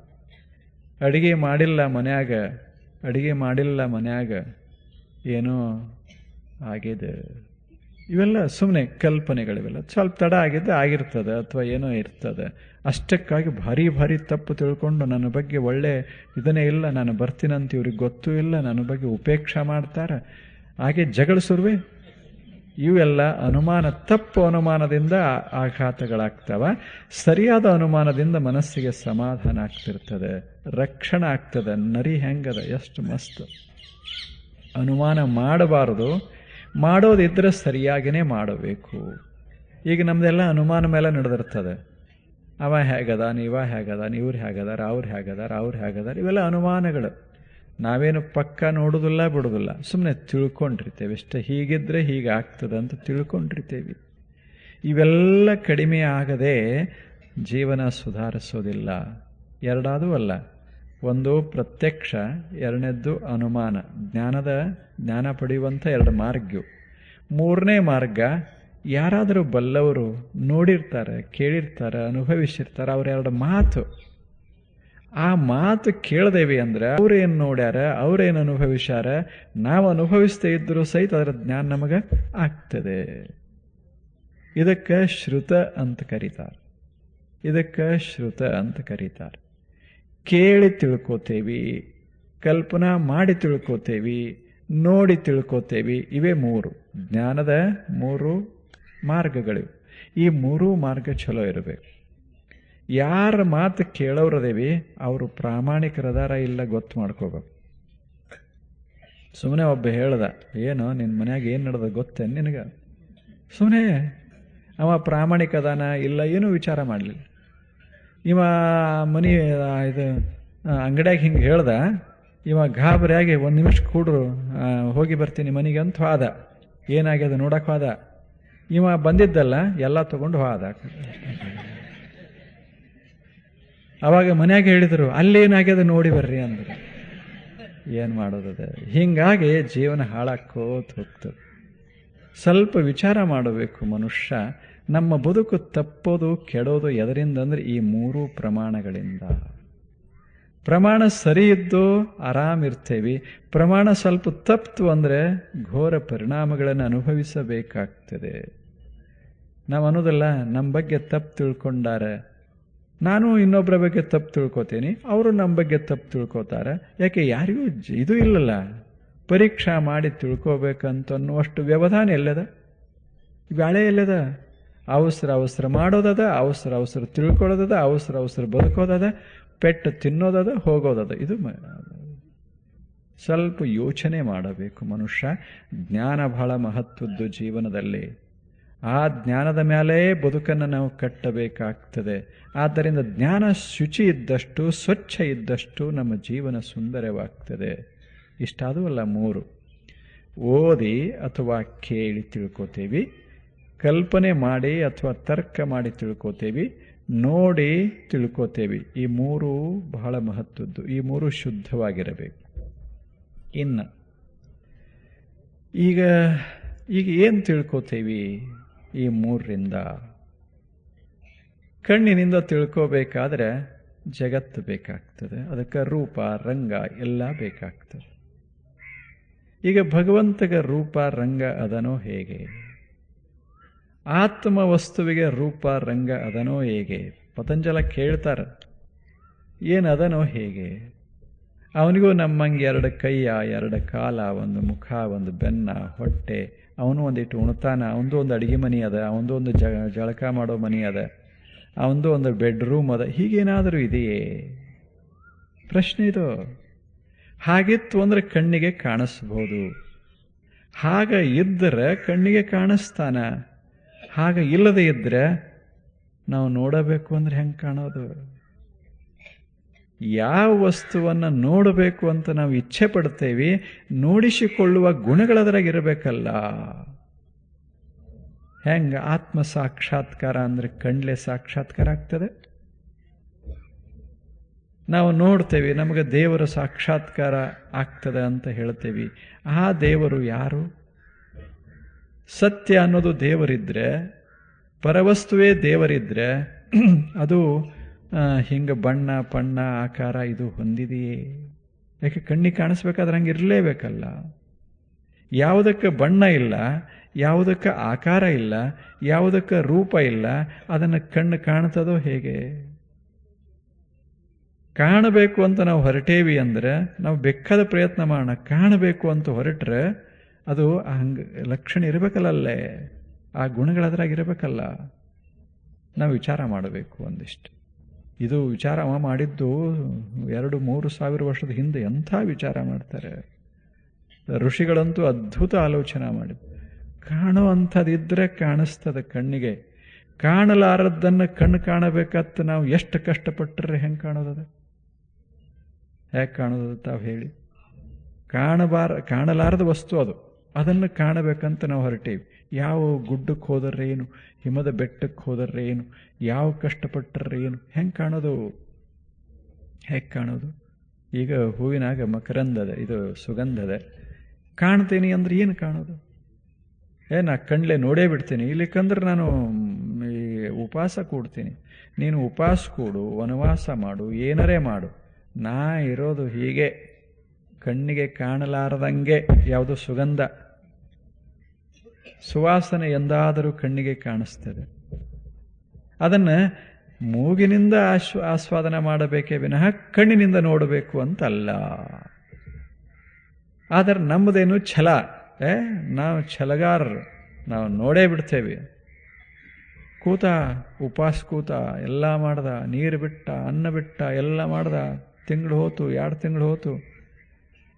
ಅಡಿಗೆ ಮಾಡಿಲ್ಲ ಮನ್ಯಾಗ ಏನೋ ಆಗಿದೆ. ಇವೆಲ್ಲ ಸುಮ್ಮನೆ ಕಲ್ಪನೆಗಳಿವೆಲ್ಲ. ಸ್ವಲ್ಪ ತಡ ಆಗಿದ್ದೆ ಆಗಿರ್ತದೆ, ಅಥವಾ ಏನೋ ಇರ್ತದೆ. ಅಷ್ಟಕ್ಕಾಗಿ ಭಾರಿ ಭಾರಿ ತಪ್ಪು ತಿಳ್ಕೊಂಡು ನನ್ನ ಬಗ್ಗೆ ಒಳ್ಳೆ ಇದನ್ನೇ ಇಲ್ಲ, ನಾನು ಬರ್ತೀನಂತ ಇವ್ರಿಗೆ ಗೊತ್ತೂ ಇಲ್ಲ, ನನ್ನ ಬಗ್ಗೆ ಉಪೇಕ್ಷೆ ಮಾಡ್ತಾರೆ, ಹಾಗೆ ಜಗಳ ಸುರುವೆ. ಇವೆಲ್ಲ ಅನುಮಾನ, ತಪ್ಪು ಅನುಮಾನದಿಂದ ಆಘಾತಗಳಾಗ್ತವ. ಸರಿಯಾದ ಅನುಮಾನದಿಂದ ಮನಸ್ಸಿಗೆ ಸಮಾಧಾನ ಆಗ್ತಿರ್ತದೆ, ರಕ್ಷಣೆ ಆಗ್ತದೆ. ನರಿ ಹೆಂಗದ, ಎಷ್ಟು ಮಸ್ತ್. ಅನುಮಾನ ಮಾಡಬಾರದು, ಮಾಡೋದಿದ್ರೆ ಸರಿಯಾಗಿಯೇ ಮಾಡಬೇಕು. ಈಗ ನಮ್ದೆಲ್ಲ ಅನುಮಾನ ಮೇಲೆ ನಡೆದಿರ್ತದೆ. ಅವ ಹೇಗದ, ನೀವ ಹೇಗದ, ಇವ್ರು ಹೇಗದಾರ, ಅವ್ರು ಹೇಗದಾರ, ಅವ್ರು ಹೇಗದಾರ, ಇವೆಲ್ಲ ಅನುಮಾನಗಳು. ನಾವೇನು ಪಕ್ಕ ನೋಡೋದಿಲ್ಲ ಬಿಡೋದಿಲ್ಲ, ಸುಮ್ಮನೆ ತಿಳ್ಕೊಂಡಿರ್ತೇವೆ ಇಷ್ಟ. ಹೀಗಿದ್ರೆ ಹೀಗೆ ಆಗ್ತದೆ ಅಂತ ತಿಳ್ಕೊಂಡಿರ್ತೇವೆ. ಇವೆಲ್ಲ ಕಡಿಮೆ ಆಗದೆ ಜೀವನ ಸುಧಾರಿಸೋದಿಲ್ಲ. ಎರಡಾದೂ ಅಲ್ಲ, ಒಂದು ಪ್ರತ್ಯಕ್ಷ, ಎರಡನೇದ್ದು ಅನುಮಾನ. ಜ್ಞಾನ ಪಡೆಯುವಂಥ ಎರಡು ಮಾರ್ಗ. ಮೂರನೇ ಮಾರ್ಗ, ಯಾರಾದರೂ ಬಲ್ಲವರು ನೋಡಿರ್ತಾರೆ, ಕೇಳಿರ್ತಾರೆ, ಅನುಭವಿಸಿರ್ತಾರೆ, ಅವರೆರಡು ಮಾತು. ಆ ಮಾತು ಕೇಳ್ದೇವಿ ಅಂದ್ರೆ ಅವ್ರೇನು ನೋಡ್ಯಾರ, ಅವ್ರೇನು ಅನುಭವಿಸ್ಯಾರ, ನಾವು ಅನುಭವಿಸ್ತೇ ಇದ್ದರೂ ಸಹಿತ ಅದರ ಜ್ಞಾನ ನಮಗೆ ಆಗ್ತದೆ. ಇದಕ್ಕೆ ಶ್ರುತ ಅಂತ ಕರೀತಾರೆ. ಕೇಳಿ ತಿಳ್ಕೋತೇವಿ, ಕಲ್ಪನಾ ಮಾಡಿ ತಿಳ್ಕೋತೇವಿ, ನೋಡಿ ತಿಳ್ಕೋತೇವಿ. ಇವೇ ಮೂರು ಜ್ಞಾನದ ಮೂರು ಮಾರ್ಗಗಳಿವೆ. ಈ ಮೂರೂ ಮಾರ್ಗ ಚಲೋ ಇರಬೇಕು. ಯಾರ ಮಾತು ಕೇಳೋರದೇವಿ ಅವರು ಪ್ರಾಮಾಣಿಕರದಾರ ಇಲ್ಲ ಗೊತ್ತು ಮಾಡ್ಕೋಬೇಕು. ಸುಮ್ಮನೆ ಒಬ್ಬ ಹೇಳ್ದ, ಏನೋ ನಿನ್ನ ಮನ್ಯಾಗ ಏನು ನಡೆದ ಗೊತ್ತೇನು ನಿನಗೆ? ಸುಮ್ಮನೆ ಅವ ಪ್ರಾಮಾಣಿಕ ಅದಾನ ಇಲ್ಲ ಏನೂ ವಿಚಾರ ಮಾಡಲಿಲ್ಲ. ಇವ ಮನೆ ಇದು ಅಂಗಡಿಯಾಗ ಹಿಂಗೆ ಹೇಳ್ದ, ಇವ ಗಾಬರಿಯಾಗಿ ಒಂದು ನಿಮಿಷ ಕೂಡ್ರು, ಹೋಗಿ ಬರ್ತೀನಿ ಮನೆಗೆ ಅಂತ ಹೋದ. ಏನಾಗ್ಯದ ನೋಡಕ್ಕೆ ಹೋದ. ಇವ ಬಂದಿದ್ದಲ್ಲ ಎಲ್ಲ ತಗೊಂಡು ಹೋದ. ಅವಾಗ ಮನ್ಯಾಗ ಹೇಳಿದರು, ಅಲ್ಲೇನಾಗ್ಯದ ನೋಡಿ ಬರ್ರಿ ಅಂದರು. ಏನು ಮಾಡೋದದ? ಹೀಗಾಗಿ ಜೀವನ ಹಾಳಾಕೋತ ಹೋಗ್ತದೆ. ಸ್ವಲ್ಪ ವಿಚಾರ ಮಾಡಬೇಕು ಮನುಷ್ಯ. ನಮ್ಮ ಬದುಕು ತಪ್ಪೋದು ಕೆಡೋದು ಎದರಿಂದ ಅಂದರೆ ಈ ಮೂರು ಪ್ರಮಾಣಗಳಿಂದ. ಪ್ರಮಾಣ ಸರಿ ಇದ್ದು ಆರಾಮಿರ್ತೇವೆ, ಪ್ರಮಾಣ ಸ್ವಲ್ಪ ತಪ್ತು ಅಂದರೆ ಘೋರ ಪರಿಣಾಮಗಳನ್ನು ಅನುಭವಿಸಬೇಕಾಗ್ತದೆ. ನಾವು ಅನ್ನೋದಲ್ಲ, ನಮ್ಮ ಬಗ್ಗೆ ತಪ್ಪು ತಿಳ್ಕೊಂಡಾರೆ, ನಾನು ಇನ್ನೊಬ್ಬರ ಬಗ್ಗೆ ತಪ್ಪು ತಿಳ್ಕೊತೀನಿ, ಅವರು ನಮ್ಮ ಬಗ್ಗೆ ತಪ್ಪು ತಿಳ್ಕೊತಾರೆ. ಯಾಕೆ? ಯಾರಿಗೂ ಇದು ಇಲ್ಲಲ್ಲ, ಪರೀಕ್ಷಾ ಮಾಡಿ ತಿಳ್ಕೊಬೇಕಂತನ್ನುವಷ್ಟು ವ್ಯವಧಾನ ಎಲ್ಲದ, ಬ್ಯಾಳೆ ಎಲ್ಲದ. ಅವಸರ ಮಾಡೋದದ, ಅವಸರ ತಿಳ್ಕೊಳ್ಳೋದದ, ಅವಸರ ಬದುಕೋದದ, ಪೆಟ್ಟು ತಿನ್ನೋದದ, ಹೋಗೋದದ. ಇದು ಸ್ವಲ್ಪ ಯೋಚನೆ ಮಾಡಬೇಕು ಮನುಷ್ಯ. ಜ್ಞಾನ ಬಹಳ ಮಹತ್ವದ್ದು ಜೀವನದಲ್ಲಿ. ಆ ಜ್ಞಾನದ ಮೇಲೆ ಬದುಕನ್ನು ನಾವು ಕಟ್ಟಬೇಕಾಗ್ತದೆ. ಆದ್ದರಿಂದ ಜ್ಞಾನ ಶುಚಿ ಇದ್ದಷ್ಟು, ಸ್ವಚ್ಛ ಇದ್ದಷ್ಟು ನಮ್ಮ ಜೀವನ ಸುಂದರವಾಗ್ತದೆ. ಇಷ್ಟಾದೂ ಅಲ್ಲ, ಮೂರು ಓದಿ ಅಥವಾ ಕೇಳಿ ತಿಳ್ಕೋತೇವಿ, ಕಲ್ಪನೆ ಮಾಡಿ ಅಥವಾ ತರ್ಕ ಮಾಡಿ ತಿಳ್ಕೋತೇವಿ, ನೋಡಿ ತಿಳ್ಕೋತೇವಿ. ಈ ಮೂರು ಬಹಳ ಮಹತ್ವದ್ದು. ಈ ಮೂರು ಶುದ್ಧವಾಗಿರಬೇಕು. ಇನ್ನು ಈಗ ಏನು ತಿಳ್ಕೋತೇವಿ ಈ ಮೂರರಿಂದ? ಕಣ್ಣಿನಿಂದ ತಿಳ್ಕೋಬೇಕಾದ್ರೆ ಜಗತ್ತು ಬೇಕಾಗ್ತದೆ, ಅದಕ್ಕೆ ರೂಪ ರಂಗ ಎಲ್ಲ ಬೇಕಾಗ್ತದೆ. ಈಗ ಭಗವಂತಗೆ ರೂಪ ರಂಗ ಅದನೋ ಹೇಗೆ? ಆತ್ಮ ವಸ್ತುವಿಗೆ ರೂಪ ರಂಗ ಅದನೋ ಹೇಗೆ? ಪತಂಜಲ ಕೇಳ್ತಾರೆ, ಏನು ಅದನೋ ಹೇಗೆ? ಅವನಿಗೂ ನಮ್ಮಂಗೆ ಎರಡು ಕೈಯ, ಎರಡು ಕಾಲ, ಒಂದು ಮುಖ, ಒಂದು ಬೆನ್ನ, ಹೊಟ್ಟೆ, ಅವನು ಒಂದಿಟ್ಟು ಉಣ್ತಾನ, ಅವನದು ಒಂದು ಅಡುಗೆ ಮನೆ ಅದ, ಅವನದು ಒಂದು ಜಳಕ ಮಾಡೋ ಮನೆ ಅದ, ಅವನದು ಒಂದು ಬೆಡ್ರೂಮ್ ಅದ. ಹೀಗೇನಾದರೂ ಇದೆಯೇ? ಪ್ರಶ್ನೆ ಇದು. ಹಾಗಿತ್ತು ಅಂದರೆ ಕಣ್ಣಿಗೆ ಕಾಣಿಸ್ಬೋದು. ಹಾಗ ಇದ್ದರೆ ಕಣ್ಣಿಗೆ ಕಾಣಿಸ್ತಾನ. ಹಾಗ ಇಲ್ಲದೆ ಇದ್ದರೆ ನಾವು ನೋಡಬೇಕು ಅಂದರೆ ಹೆಂಗೆ ಕಾಣೋದು? ಯಾವ ವಸ್ತುವನ್ನು ನೋಡಬೇಕು ಅಂತ ನಾವು ಇಚ್ಛೆ ಪಡ್ತೇವೆ, ನೋಡಿಸಿಕೊಳ್ಳುವ ಗುಣಗಳದರಾಗಿರಬೇಕಲ್ಲ. ಹೆಂಗೆ ಆತ್ಮ ಸಾಕ್ಷಾತ್ಕಾರ ಅಂದರೆ ಕಣ್ಲೆ ಸಾಕ್ಷಾತ್ಕಾರ ಆಗ್ತದೆ. ನಾವು ನೋಡ್ತೇವೆ, ನಮಗೆ ದೇವರ ಸಾಕ್ಷಾತ್ಕಾರ ಆಗ್ತದೆ ಅಂತ ಹೇಳ್ತೇವೆ. ಆ ದೇವರು ಯಾರು? ಸತ್ಯ ಅನ್ನೋದು ದೇವರಿದ್ರೆ, ಪರವಸ್ತುವೇ ದೇವರಿದ್ರೆ, ಅದು ಹಿಂಗೆ ಬಣ್ಣ ಪಣ್ಣ ಆಕಾರ ಇದು ಹೊಂದಿದೆಯೇ? ಯಾಕೆ ಕಣ್ಣಿಗೆ ಕಾಣಿಸ್ಬೇಕಾದ್ರೆ ಹಂಗೆ ಇರಲೇಬೇಕಲ್ಲ. ಯಾವುದಕ್ಕೆ ಬಣ್ಣ ಇಲ್ಲ, ಯಾವುದಕ್ಕೆ ಆಕಾರ ಇಲ್ಲ, ಯಾವುದಕ್ಕೆ ರೂಪ ಇಲ್ಲ, ಅದನ್ನು ಕಣ್ಣು ಕಾಣ್ತದೋ ಹೇಗೆ? ಕಾಣಬೇಕು ಅಂತ ನಾವು ಹೊರಟೇವಿ ಅಂದ್ರೆ ನಾವು ಬೇಕಾದ ಪ್ರಯತ್ನ ಮಾಡೋಣ. ಕಾಣಬೇಕು ಅಂತ ಹೊರಟ್ರೆ ಅದು ಹಂಗೆ ಲಕ್ಷಣ ಇರಬೇಕಲ್ಲೇ, ಆ ಗುಣಗಳದ್ರಾಗಿರಬೇಕಲ್ಲ. ನಾವು ವಿಚಾರ ಮಾಡಬೇಕು ಒಂದಿಷ್ಟು. ಇದು ವಿಚಾರ ಮಾಡಿದ್ದು 2-3 ಸಾವಿರ ವರ್ಷದ ಹಿಂದೆ. ಎಂಥ ವಿಚಾರ ಮಾಡ್ತಾರೆ ಋಷಿಗಳಂತೂ, ಅದ್ಭುತ ಆಲೋಚನೆ ಮಾಡಿದ್ರು. ಕಾಣೋ ಅಂಥದ್ದಿದ್ರೆ ಕಾಣಿಸ್ತದೆ ಕಣ್ಣಿಗೆ. ಕಾಣಲಾರದ್ದನ್ನು ಕಣ್ಣು ಕಾಣಬೇಕತ್ತ ನಾವು ಎಷ್ಟು ಕಷ್ಟಪಟ್ಟರೆ ಹೆಂಗೆ ಕಾಣೋದದ? ಹೇಗೆ ಕಾಣೋದು ತಾವು ಹೇಳಿ? ಕಾಣಲಾರದ ವಸ್ತು ಅದು, ಅದನ್ನು ಕಾಣಬೇಕಂತ ನಾವು ಹೊರಟೀವಿ. ಯಾವ ಗುಡ್ಡಕ್ಕೆ ಹೋದರೆ ಏನು, ಹಿಮದ ಬೆಟ್ಟಕ್ಕೆ ಹೋದರೆ ಏನು, ಯಾವ ಕಷ್ಟಪಟ್ಟರೆ ಏನು, ಹೆಂಗೆ ಕಾಣೋದು? ಹೇಗೆ ಕಾಣೋದು? ಈಗ ಹೂವಿನಾಗ ಮಕರಂದದ, ಇದು ಸುಗಂಧದ, ಕಾಣ್ತೀನಿ ಅಂದ್ರೆ ಏನು ಕಾಣೋದು? ನಾ ಕಣ್ಲೆ ನೋಡೇ ಬಿಡ್ತೀನಿ. ಇಲ್ಲಿಕಂದ್ರೆ ನಾನು ಈ ಉಪವಾಸ ಕೂಡ್ತೀನಿ. ನೀನು ಉಪವಾಸ ಕೂಡು, ವನವಾಸ ಮಾಡು, ಏನರೇ ಮಾಡು, ನಾ ಇರೋದು ಹೀಗೆ ಕಣ್ಣಿಗೆ ಕಾಣಲಾರದಂಗೆ. ಯಾವುದು ಸುಗಂಧ, ಸುವಾಸನೆ ಎಂದಾದರೂ ಕಣ್ಣಿಗೆ ಕಾಣಿಸ್ತದೆ. ಅದನ್ನು ಮೂಗಿನಿಂದ ಆಸ್ವಾದನ ಮಾಡಬೇಕೇ ವಿನಃ ಕಣ್ಣಿನಿಂದ ನೋಡಬೇಕು ಅಂತಲ್ಲ. ಆದರೆ ನಮ್ಮದೇನು ಛಲ, ನಾವು ಛಲಗಾರರು, ನಾವು ನೋಡೇ ಬಿಡ್ತೇವೆ. ಕೂತ ಉಪವಾಸ ಕೂತ, ಎಲ್ಲ ಮಾಡ್ದ, ನೀರು ಬಿಟ್ಟ, ಅನ್ನ ಬಿಟ್ಟ, ಎಲ್ಲ ಮಾಡ್ದ, ತಿಂಗಳು ಹೋತು, 2 ತಿಂಗಳು ಹೋತು.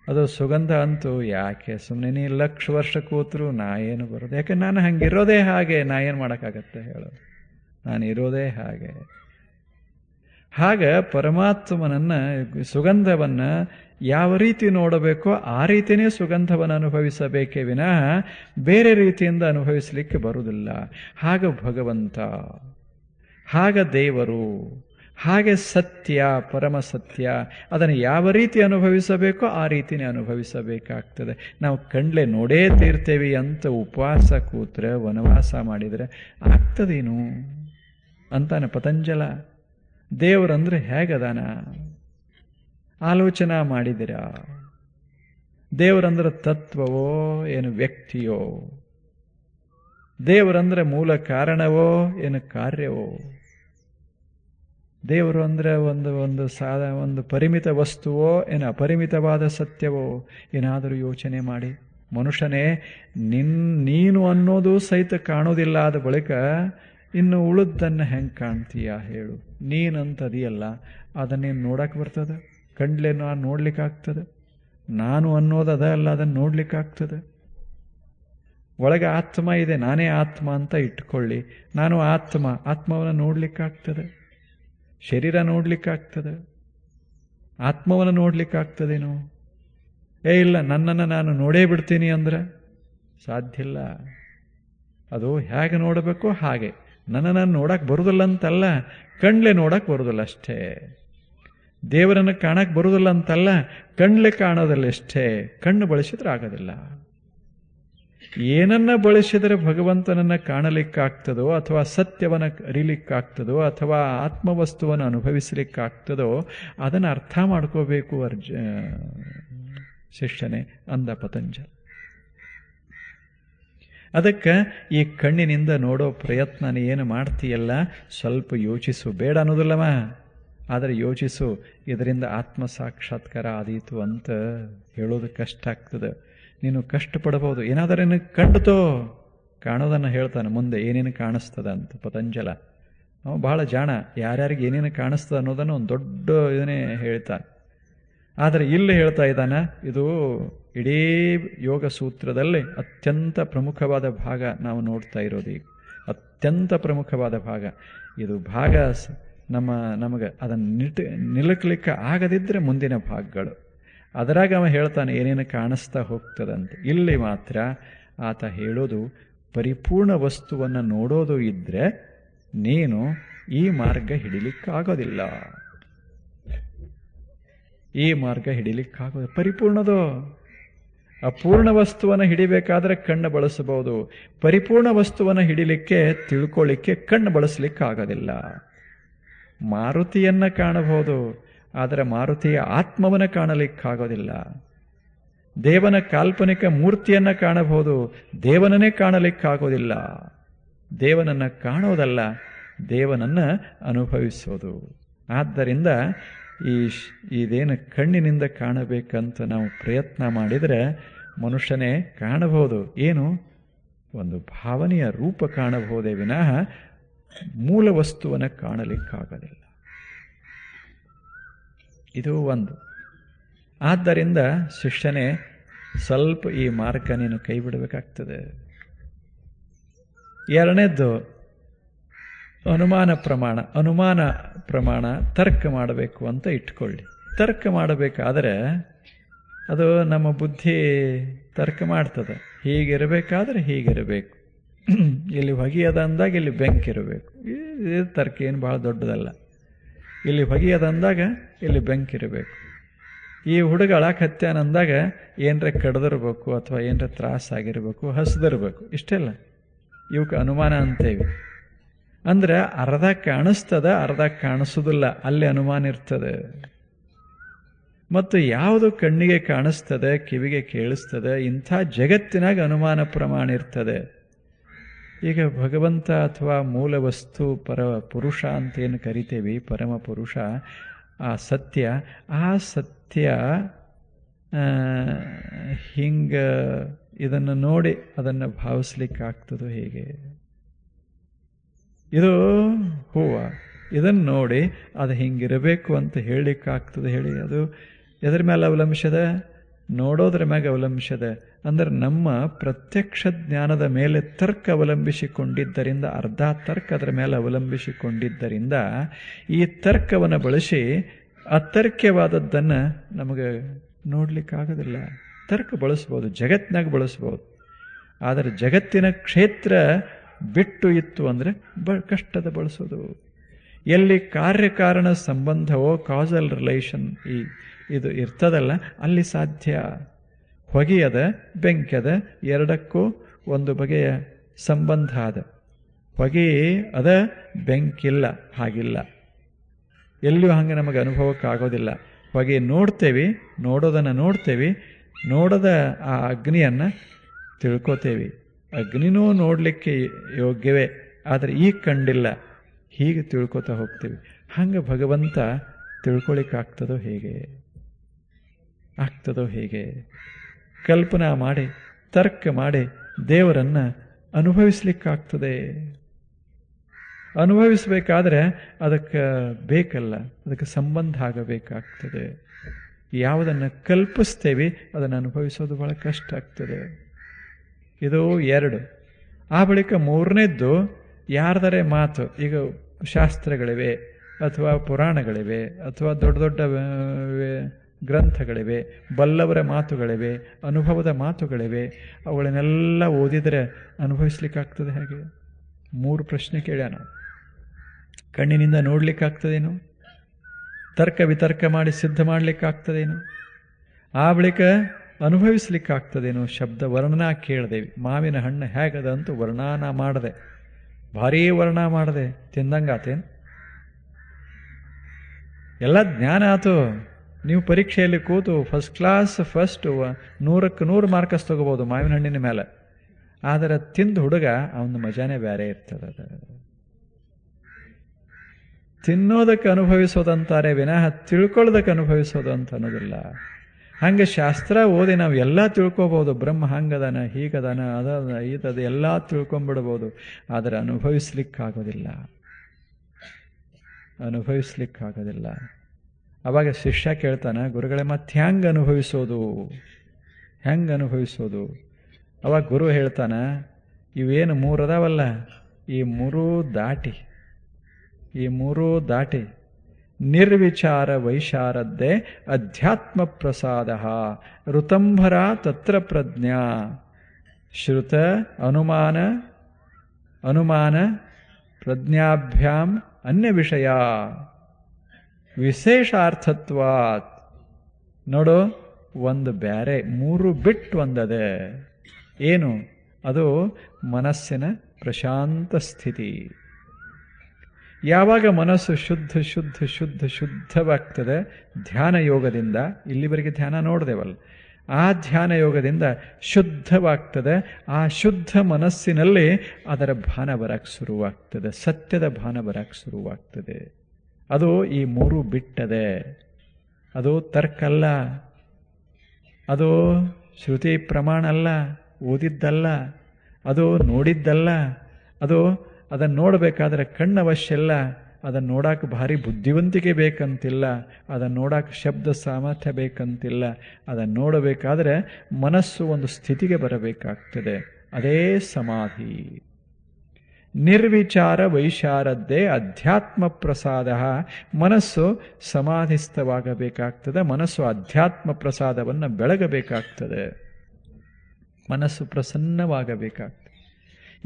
ಅದು ಸುಗಂಧ ಅಂತೂ ಯಾಕೆ ಸುಮ್ಮನೆ ನೀ 1,00,000 ವರ್ಷ ಕೂತರು ನಾ ಏನು ಬರೋದು? ಯಾಕೆ ನಾನು ಹಂಗಿರೋದೇ ಹಾಗೆ, ನಾ ಏನು ಮಾಡೋಕ್ಕಾಗತ್ತೆ ಹೇಳೋದು? ನಾನು ಇರೋದೇ ಹಾಗೆ. ಹಾಗೆ ಪರಮಾತ್ಮನನ್ನು, ಸುಗಂಧವನ್ನು ಯಾವ ರೀತಿ ನೋಡಬೇಕೋ ಆ ರೀತಿಯೇ ಸುಗಂಧವನ್ನು ಅನುಭವಿಸಬೇಕೇ ವಿನಃ ಬೇರೆ ರೀತಿಯಿಂದ ಅನುಭವಿಸಲಿಕ್ಕೆ ಬರುವುದಿಲ್ಲ. ಹಾಗೆ ಭಗವಂತ, ಹಾಗೆ ದೇವರು, ಹಾಗೆ ಸತ್ಯ, ಪರಮ ಸತ್ಯ, ಅದನ್ನು ಯಾವ ರೀತಿ ಅನುಭವಿಸಬೇಕೋ ಆ ರೀತಿಯೇ ಅನುಭವಿಸಬೇಕಾಗ್ತದೆ. ನಾವು ಕಣ್ಲೆ ನೋಡೇ ತೀರ್ತೇವೆ ಅಂತ ಉಪವಾಸ ಕೂತ್ರೆ, ವನವಾಸ ಮಾಡಿದರೆ ಆಗ್ತದೇನು ಅಂತಾನೆ ಪತಂಜಲ. ದೇವರಂದ್ರೆ ಹೇಗದಾನ ಆಲೋಚನಾ ಮಾಡಿದಿರಾ? ದೇವರಂದ್ರೆ ತತ್ವವೋ ಏನು ವ್ಯಕ್ತಿಯೋ? ದೇವರಂದ್ರೆ ಮೂಲ ಕಾರಣವೋ ಏನು ಕಾರ್ಯವೋ? ದೇವರು ಅಂದರೆ ಒಂದು ಪರಿಮಿತ ವಸ್ತುವೋ ಏನು ಅಪರಿಮಿತವಾದ ಸತ್ಯವೋ? ಏನಾದರೂ ಯೋಚನೆ ಮಾಡಿ. ಮನುಷ್ಯನೇ, ನೀನು ಅನ್ನೋದು ಸಹಿತ ಕಾಣೋದಿಲ್ಲ. ಆದ ಬಳಿಕ ಇನ್ನು ಉಳಿದನ್ನು ಹೆಂಗೆ ಕಾಣ್ತೀಯ ಹೇಳು? ನೀನಂತದಿಯಲ್ಲ, ಅದನ್ನೇನು ನೋಡಕ್ಕೆ ಬರ್ತದೆ? ಕಂಡ್ಲೆ ನಾನು ನೋಡ್ಲಿಕ್ಕಾಗ್ತದೆ? ನಾನು ಅನ್ನೋದದ ಅಲ್ಲ, ಅದನ್ನು ನೋಡ್ಲಿಕ್ಕಾಗ್ತದೆ? ಒಳಗೆ ಆತ್ಮ ಇದೆ, ನಾನೇ ಆತ್ಮ ಅಂತ ಇಟ್ಕೊಳ್ಳಿ. ನಾನು ಆತ್ಮವನ್ನು ನೋಡ್ಲಿಕ್ಕಾಗ್ತದೆ? ಶರೀರ ನೋಡ್ಲಿಕ್ಕಾಗ್ತದೆ? ಆತ್ಮವನ್ನು ನೋಡ್ಲಿಕ್ಕಾಗ್ತದೇನೋ? ಇಲ್ಲ, ನನ್ನನ್ನು ನಾನು ನೋಡೇ ಬಿಡ್ತೀನಿ ಅಂದ್ರೆ ಸಾಧ್ಯ ಇಲ್ಲ. ಅದು ಹೇಗೆ ನೋಡಬೇಕೋ ಹಾಗೆ. ನನ್ನನ್ನು ನೋಡಕ್ಕೆ ಬರುವುದಿಲ್ಲ ಅಂತಲ್ಲ, ಕಣ್ಲೆ ನೋಡಕ್ಕೆ ಬರುವುದಿಲ್ಲ ಅಷ್ಟೇ. ದೇವರನ್ನು ಕಾಣಕ್ಕೆ ಬರುವುದಿಲ್ಲ ಅಂತಲ್ಲ, ಕಣ್ಲೆ ಕಾಣೋದಿಲ್ಲ ಅಷ್ಟೇ. ಕಣ್ಣು ಬಳಸಿದ್ರೆ ಆಗೋದಿಲ್ಲ. ಏನನ್ನ ಬಳಸಿದರೆ ಭಗವಂತನನ್ನು ಕಾಣಲಿಕ್ಕಾಗ್ತದೋ, ಅಥವಾ ಸತ್ಯವನ್ನು ಅರಿಲಿಕ್ಕಾಗ್ತದೋ, ಅಥವಾ ಆತ್ಮವಸ್ತುವನ್ನು ಅನುಭವಿಸಲಿಕ್ಕಾಗ್ತದೋ ಅದನ್ನು ಅರ್ಥ ಮಾಡ್ಕೋಬೇಕು ಶಿಷ್ಯನೇ ಅಂದ ಪತಂಜಲಿ. ಅದಕ್ಕೆ ಈ ಕಣ್ಣಿನಿಂದ ನೋಡೋ ಪ್ರಯತ್ನ ಏನು ಮಾಡ್ತೀಯಲ್ಲ, ಸ್ವಲ್ಪ ಯೋಚಿಸು. ಬೇಡ ಅನ್ನೋದಿಲ್ಲವ, ಆದರೆ ಯೋಚಿಸು. ಇದರಿಂದ ಆತ್ಮ ಸಾಕ್ಷಾತ್ಕಾರ ಆದೀತು ಅಂತ ಹೇಳೋದು ಕಷ್ಟ ಆಗ್ತದೆ. ನೀನು ಕಷ್ಟಪಡಬಹುದು. ಏನಾದರೂ ನಿನಗೆ ಕಂಡುತೋ, ಕಾಣೋದನ್ನು ಹೇಳ್ತಾನೆ ಮುಂದೆ ಏನೇನು ಕಾಣಿಸ್ತದ ಅಂತ ಪತಂಜಲ. ಅವನು ಬಹಳ ಜಾಣ, ಯಾರ್ಯಾರಿಗೆ ಏನೇನು ಕಾಣಿಸ್ತದೆ ಅನ್ನೋದನ್ನು ಒಂದು ದೊಡ್ಡ ಇದನ್ನೇ ಹೇಳ್ತಾನೆ. ಆದರೆ ಇಲ್ಲಿ ಹೇಳ್ತಾ ಇದ್ದಾನೆ, ಇದು ಇಡೀ ಯೋಗ ಸೂತ್ರದಲ್ಲಿ ಅತ್ಯಂತ ಪ್ರಮುಖವಾದ ಭಾಗ ನಾವು ನೋಡ್ತಾ ಇರೋದು. ಈಗ ಅತ್ಯಂತ ಪ್ರಮುಖವಾದ ಭಾಗ ಇದು. ಭಾಗ ನಮಗೆ ಅದನ್ನು ನಿಲುಕಲಿಕ್ಕೆ ಆಗದಿದ್ದರೆ ಮುಂದಿನ ಭಾಗಗಳು. ಅದರಾಗ ಅವ ಹೇಳ್ತಾನೆ ಏನೇನು ಕಾಣಿಸ್ತಾ ಹೋಗ್ತದಂತೆ. ಇಲ್ಲಿ ಮಾತ್ರ ಆತ ಹೇಳೋದು, ಪರಿಪೂರ್ಣ ವಸ್ತುವನ್ನು ನೋಡೋದು ಇದ್ದರೆ ನೀನು ಈ ಮಾರ್ಗ ಹಿಡಿಲಿಕ್ಕಾಗೋದಿಲ್ಲ. ಈ ಮಾರ್ಗ ಹಿಡಿಲಿಕ್ಕಾಗೋದು ಪರಿಪೂರ್ಣದೋ. ಅಪೂರ್ಣ ವಸ್ತುವನ್ನು ಹಿಡಿಬೇಕಾದ್ರೆ ಕಣ್ಣು ಬಳಸಬಹುದು. ಪರಿಪೂರ್ಣ ವಸ್ತುವನ್ನು ಹಿಡಿಲಿಕ್ಕೆ, ತಿಳ್ಕೊಳ್ಳಿಕ್ಕೆ ಕಣ್ಣು ಬಳಸಲಿಕ್ಕಾಗೋದಿಲ್ಲ. ಮಾರುತಿಯನ್ನು ಕಾಣಬಹುದು, ಆದರೆ ಮಾರುತಿಯ ಆತ್ಮವನ್ನು ಕಾಣಲಿಕ್ಕಾಗೋದಿಲ್ಲ. ದೇವನ ಕಾಲ್ಪನಿಕ ಮೂರ್ತಿಯನ್ನು ಕಾಣಬಹುದು, ದೇವನನ್ನೇ ಕಾಣಲಿಕ್ಕಾಗೋದಿಲ್ಲ. ದೇವನನ್ನು ಕಾಣೋದಲ್ಲ, ದೇವನನ್ನು ಅನುಭವಿಸೋದು. ಆದ್ದರಿಂದ ಇದೇನು ಕಣ್ಣಿನಿಂದ ಕಾಣಬೇಕಂತ ನಾವು ಪ್ರಯತ್ನ ಮಾಡಿದರೆ ಮನುಷ್ಯನೇ ಕಾಣಬಹುದು. ಏನು? ಒಂದು ಭಾವನೆಯ ರೂಪ ಕಾಣಬಹುದೇ ವಿನಃ ಮೂಲ ವಸ್ತುವನ್ನು ಕಾಣಲಿಕ್ಕಾಗೋದಿಲ್ಲ. ಇದು ಒಂದು. ಆದ್ದರಿಂದ ಶಿಷ್ಯನೇ ಸ್ವಲ್ಪ ಈ ಮಾರ್ಗ ನೀನು ಕೈ ಬಿಡಬೇಕಾಗ್ತದೆ. ಎರಡನೇದ್ದು ಅನುಮಾನ ಪ್ರಮಾಣ ತರ್ಕ ಮಾಡಬೇಕು ಅಂತ ಇಟ್ಕೊಳ್ಳಿ. ತರ್ಕ ಮಾಡಬೇಕಾದರೆ ಅದು ನಮ್ಮ ಬುದ್ಧಿ ತರ್ಕ ಮಾಡ್ತದೆ. ಹೀಗಿರಬೇಕಾದ್ರೆ ಹೀಗಿರಬೇಕು, ಇಲ್ಲಿ ಹೊಗೆಯದ ಅಂದಾಗ ಇಲ್ಲಿ ಬೆಂಕಿ ಇರಬೇಕು. ಇದು ತರ್ಕ ಏನು ಭಾಳ ದೊಡ್ಡದಲ್ಲ. ಇಲ್ಲಿ ಹೊಗೆಯದ ಅಂದಾಗ ಇಲ್ಲಿ ಬೆಂಕಿ ಇರಬೇಕು. ಈ ಹುಡುಗ ಅಳಾಕತ್ಯಾನ ಅಂದಾಗ ಏನರ ಕಡ್ದಿರ್ಬೇಕು ಅಥವಾ ಏನರ ತ್ರಾಸಾಗಿರ್ಬೇಕು, ಹಸ್ದಿರ್ಬೇಕು. ಇಷ್ಟೆಲ್ಲ ಇವಕ್ಕೆ ಅನುಮಾನ ಅಂತೇವೆ. ಅಂದ್ರೆ ಅರ್ಧ ಕಾಣಿಸ್ತದ, ಅರ್ಧ ಕಾಣಿಸೋದಿಲ್ಲ, ಅಲ್ಲಿ ಅನುಮಾನ ಇರ್ತದೆ. ಮತ್ತು ಯಾವುದು ಕಣ್ಣಿಗೆ ಕಾಣಿಸ್ತದೆ, ಕಿವಿಗೆ ಕೇಳಿಸ್ತದೆ, ಇಂಥ ಜಗತ್ತಿನಾಗ ಅನುಮಾನ ಪ್ರಮಾಣ ಇರ್ತದೆ. ಈಗ ಭಗವಂತ ಅಥವಾ ಮೂಲ ವಸ್ತು ಪುರುಷ ಅಂತ ಏನು ಕರಿತೇವಿ, ಪರಮ ಪುರುಷ, ಆ ಸತ್ಯ ಹಿಂಗೆ ಇದನ್ನು ನೋಡಿ ಅದನ್ನು ಭಾವಿಸ್ಲಿಕ್ಕಾಗ್ತದೋ ಹೇಗೆ? ಇದು ಹೂವು, ಇದನ್ನು ನೋಡಿ ಅದು ಹಿಂಗಿರಬೇಕು ಅಂತ ಹೇಳಲಿಕ್ಕಾಗ್ತದೆ ಹೇಳಿ? ಅದು ಎದ್ರ ಮೇಲೆ ಅವಲಂಬಿಸದ? ನೋಡೋದ್ರ ಮ್ಯಾಗ ಅವಲಂಬಿಸದ. ಅಂದರೆ ನಮ್ಮ ಪ್ರತ್ಯಕ್ಷ ಜ್ಞಾನದ ಮೇಲೆ ತರ್ಕ ಅವಲಂಬಿಸಿಕೊಂಡಿದ್ದರಿಂದ, ಅರ್ಧ ತರ್ಕ ಅದರ ಮೇಲೆ ಅವಲಂಬಿಸಿಕೊಂಡಿದ್ದರಿಂದ ಈ ತರ್ಕವನ್ನು ಬಳಸಿ ಅತರ್ಕ್ಯವಾದದ್ದನ್ನು ನಮಗೆ ನೋಡಲಿಕ್ಕಾಗೋದಿಲ್ಲ. ತರ್ಕ ಬಳಸ್ಬೋದು, ಜಗತ್ತಿನಾಗ ಬಳಸ್ಬೋದು. ಆದರೆ ಜಗತ್ತಿನ ಕ್ಷೇತ್ರ ಬಿಟ್ಟು ಇತ್ತು ಅಂದರೆ ಕಷ್ಟದ ಬಳಸೋದು. ಎಲ್ಲಿ ಕಾರ್ಯಕಾರಣ ಸಂಬಂಧವೋ, ಕಾಸಲ್ ರಿಲೇಷನ್ ಇದು ಇರ್ತದಲ್ಲ, ಅಲ್ಲಿ ಸಾಧ್ಯ. ಹೊಗೆಯದ ಬೆಂಕಿಯದ ಎರಡಕ್ಕೂ ಒಂದು ಬಗೆಯ ಸಂಬಂಧ ಅದ. ಹೊಗೆ ಅದ, ಬೆಂಕಿಲ್ಲ, ಹಾಗಿಲ್ಲ. ಎಲ್ಲಿಯೂ ಹಂಗೆ ನಮಗೆ ಅನುಭವಕ್ಕಾಗೋದಿಲ್ಲ. ಹೊಗೆ ನೋಡ್ತೇವೆ, ನೋಡೋದನ್ನು ನೋಡ್ತೇವೆ, ನೋಡದ ಆ ಅಗ್ನಿಯನ್ನು ತಿಳ್ಕೋತೇವೆ. ಅಗ್ನಿನೂ ನೋಡಲಿಕ್ಕೆ ಯೋಗ್ಯವೇ, ಆದರೆ ಈಗ ಕಂಡಿಲ್ಲ, ಹೀಗೆ ತಿಳ್ಕೊತಾ ಹೋಗ್ತೀವಿ. ಹಂಗೆ ಭಗವಂತ ತಿಳ್ಕೊಳಿಕ್ಕಾಗ್ತದೋ ಹೇಗೆ? ಆಗ್ತದೋ ಹೇಗೆ? ಕಲ್ಪನಾ ಮಾಡಿ, ತರ್ಕ ಮಾಡಿ ದೇವರನ್ನು ಅನುಭವಿಸ್ಲಿಕ್ಕಾಗ್ತದೆ. ಅನುಭವಿಸಬೇಕಾದ್ರೆ ಅದಕ್ಕೆ ಬೇಕಲ್ಲ, ಅದಕ್ಕೆ ಸಂಬಂಧ ಆಗಬೇಕಾಗ್ತದೆ. ಯಾವುದನ್ನು ಕಲ್ಪಿಸ್ತೇವೆ ಅದನ್ನು ಅನುಭವಿಸೋದು ಬಹಳ ಕಷ್ಟ ಆಗ್ತದೆ. ಇದು ಎರಡು. ಆ ಬಳಿಕ ಮೂರನೇದ್ದು ಯಾರ್ದರೆ ಮಾತು. ಈಗ ಶಾಸ್ತ್ರಗಳಿವೆ, ಅಥವಾ ಪುರಾಣಗಳಿವೆ, ಅಥವಾ ದೊಡ್ಡ ದೊಡ್ಡ ಗ್ರಂಥಗಳಿವೆ, ಬಲ್ಲವರ ಮಾತುಗಳಿವೆ, ಅನುಭವದ ಮಾತುಗಳಿವೆ. ಅವುಗಳನ್ನೆಲ್ಲ ಓದಿದರೆ ಅನುಭವಿಸ್ಲಿಕ್ಕಾಗ್ತದೆ ಹೇಗೆ? ಮೂರು ಪ್ರಶ್ನೆ ಕೇಳ್ಯಾನ. ಕಣ್ಣಿನಿಂದ ನೋಡ್ಲಿಕ್ಕಾಗ್ತದೇನು? ತರ್ಕ ವಿತರ್ಕ ಮಾಡಿ ಸಿದ್ಧ ಮಾಡಲಿಕ್ಕಾಗ್ತದೇನು? ಆ ಬಳಿಕ ಅನುಭವಿಸ್ಲಿಕ್ಕಾಗ್ತದೇನು? ಶಬ್ದ ವರ್ಣನ ಕೇಳಿದೆವು. ಮಾವಿನ ಹಣ್ಣು ಹೇಗದಂತೂ ವರ್ಣನ ಮಾಡಿದೆ, ಭಾರೀ ವರ್ಣ ಮಾಡಿದೆ, ತಿಂದಂಗಾತೇನು? ಎಲ್ಲ ಜ್ಞಾನ ಆತು. ನೀವು ಪರೀಕ್ಷೆಯಲ್ಲಿ ಕೂತು ಫಸ್ಟ್ ಕ್ಲಾಸ್, ಫಸ್ಟ್ 100ಕ್ಕೆ 100 ಮಾರ್ಕಸ್ ತಗೋಬೋದು ಮಾವಿನ ಹಣ್ಣಿನ ಮೇಲೆ. ಆದರೆ ತಿಂದು ಹುಡುಗ ಅವನ ಮಜಾನೇ ಬೇರೆ ಇರ್ತದೆ. ತಿನ್ನೋದಕ್ಕೆ ಅನುಭವಿಸೋದಂತಾರೆ ವಿನಃ ತಿಳ್ಕೊಳ್ಳೋದಕ್ಕೆ ಅನುಭವಿಸೋದು ಅಂತ ಅನ್ನೋದಿಲ್ಲ. ಹಂಗೆ ಶಾಸ್ತ್ರ ಓದಿ ನಾವು ಎಲ್ಲ ತಿಳ್ಕೊಬೋದು. ಬ್ರಹ್ಮ ಹಂಗದಾನ, ಹೀಗದಾನ, ಅದ ಇದದು ಎಲ್ಲ ತಿಳ್ಕೊಂಬಿಡ್ಬೋದು. ಆದರೆ ಅನುಭವಿಸ್ಲಿಕ್ಕಾಗೋದಿಲ್ಲ. ಅವಾಗ ಶಿಷ್ಯ ಕೇಳ್ತಾನೆ, ಗುರುಗಳೇ ಮತ್ತೆ ಹೆಂಗೆ ಅನುಭವಿಸೋದು? ಅವಾಗ ಗುರು ಹೇಳ್ತಾನೆ, ಇವೇನು 3 ಅದಾವಲ್ಲ, ಈ ಮೂರೂ ದಾಟಿ ನಿರ್ವಿಚಾರ ವೈಶಾರದ್ದೇ ಅಧ್ಯಾತ್ಮ ಪ್ರಸಾದ ಋತಂಭರ ತತ್ರ ಪ್ರಜ್ಞಾ ಶ್ರುತ ಅನುಮಾನ ಪ್ರಜ್ಞಾಭ್ಯಾಂ ಅನ್ಯ ವಿಷಯ ವಿಶೇಷಾರ್ಥತ್ವಾತ್. ನೋಡು, ಒಂದು ಬ್ಯಾರೆ, 3 ಬಿಟ್ಟು ಒಂದದೆ. ಏನು ಅದು? ಮನಸ್ಸಿನ ಪ್ರಶಾಂತ ಸ್ಥಿತಿ. ಯಾವಾಗ ಮನಸ್ಸು ಶುದ್ಧವಾಗ್ತದೆ ಧ್ಯಾನ ಯೋಗದಿಂದ, ಇಲ್ಲಿವರೆಗೆ ಧ್ಯಾನ ನೋಡ್ದೇವಲ್ಲ, ಆ ಧ್ಯಾನ ಯೋಗದಿಂದ ಶುದ್ಧವಾಗ್ತದೆ. ಆ ಶುದ್ಧ ಮನಸ್ಸಿನಲ್ಲಿ ಅದರ ಭಾನ ಬರಕ್ಕೆ ಶುರುವಾಗ್ತದೆ, ಸತ್ಯದ ಭಾನ ಬರಕ್ಕೆ ಶುರುವಾಗ್ತದೆ. ಅದು ಈ ಮೂರು ಬಿಟ್ಟದೆ. ಅದು ತರ್ಕ ಅಲ್ಲ, ಅದು ಶ್ರುತಿ ಪ್ರಮಾಣ ಅಲ್ಲ, ಓದಿದ್ದಲ್ಲ, ಅದು ನೋಡಿದ್ದಲ್ಲ, ಅದನ್ನು ನೋಡಬೇಕಾದ್ರೆ ಕಣ್ಣು ಅವಶ್ಯ ಇಲ್ಲ, ಅದನ್ನು ನೋಡಕ್ಕೆ ಭಾರಿ ಬುದ್ಧಿವಂತಿಕೆ ಬೇಕಂತಿಲ್ಲ, ಅದನ್ನು ನೋಡಕ್ಕೆ ಶಬ್ದ ಸಾಮರ್ಥ್ಯ ಬೇಕಂತಿಲ್ಲ. ಅದನ್ನು ನೋಡಬೇಕಾದ್ರೆ ಮನಸ್ಸು ಒಂದು ಸ್ಥಿತಿಗೆ ಬರಬೇಕಾಗ್ತದೆ. ಅದೇ ಸಮಾಧಿ. ನಿರ್ವಿಚಾರ ವೈಶಾರದ್ದೇ ಅಧ್ಯಾತ್ಮ ಪ್ರಸಾದ. ಮನಸ್ಸು ಸಮಾಧಿಸ್ಥವಾಗಬೇಕಾಗ್ತದೆ, ಮನಸ್ಸು ಅಧ್ಯಾತ್ಮ ಪ್ರಸಾದವನ್ನು ಬೆಳಗಬೇಕಾಗ್ತದೆ, ಮನಸ್ಸು ಪ್ರಸನ್ನವಾಗಬೇಕಾಗ್ತದೆ.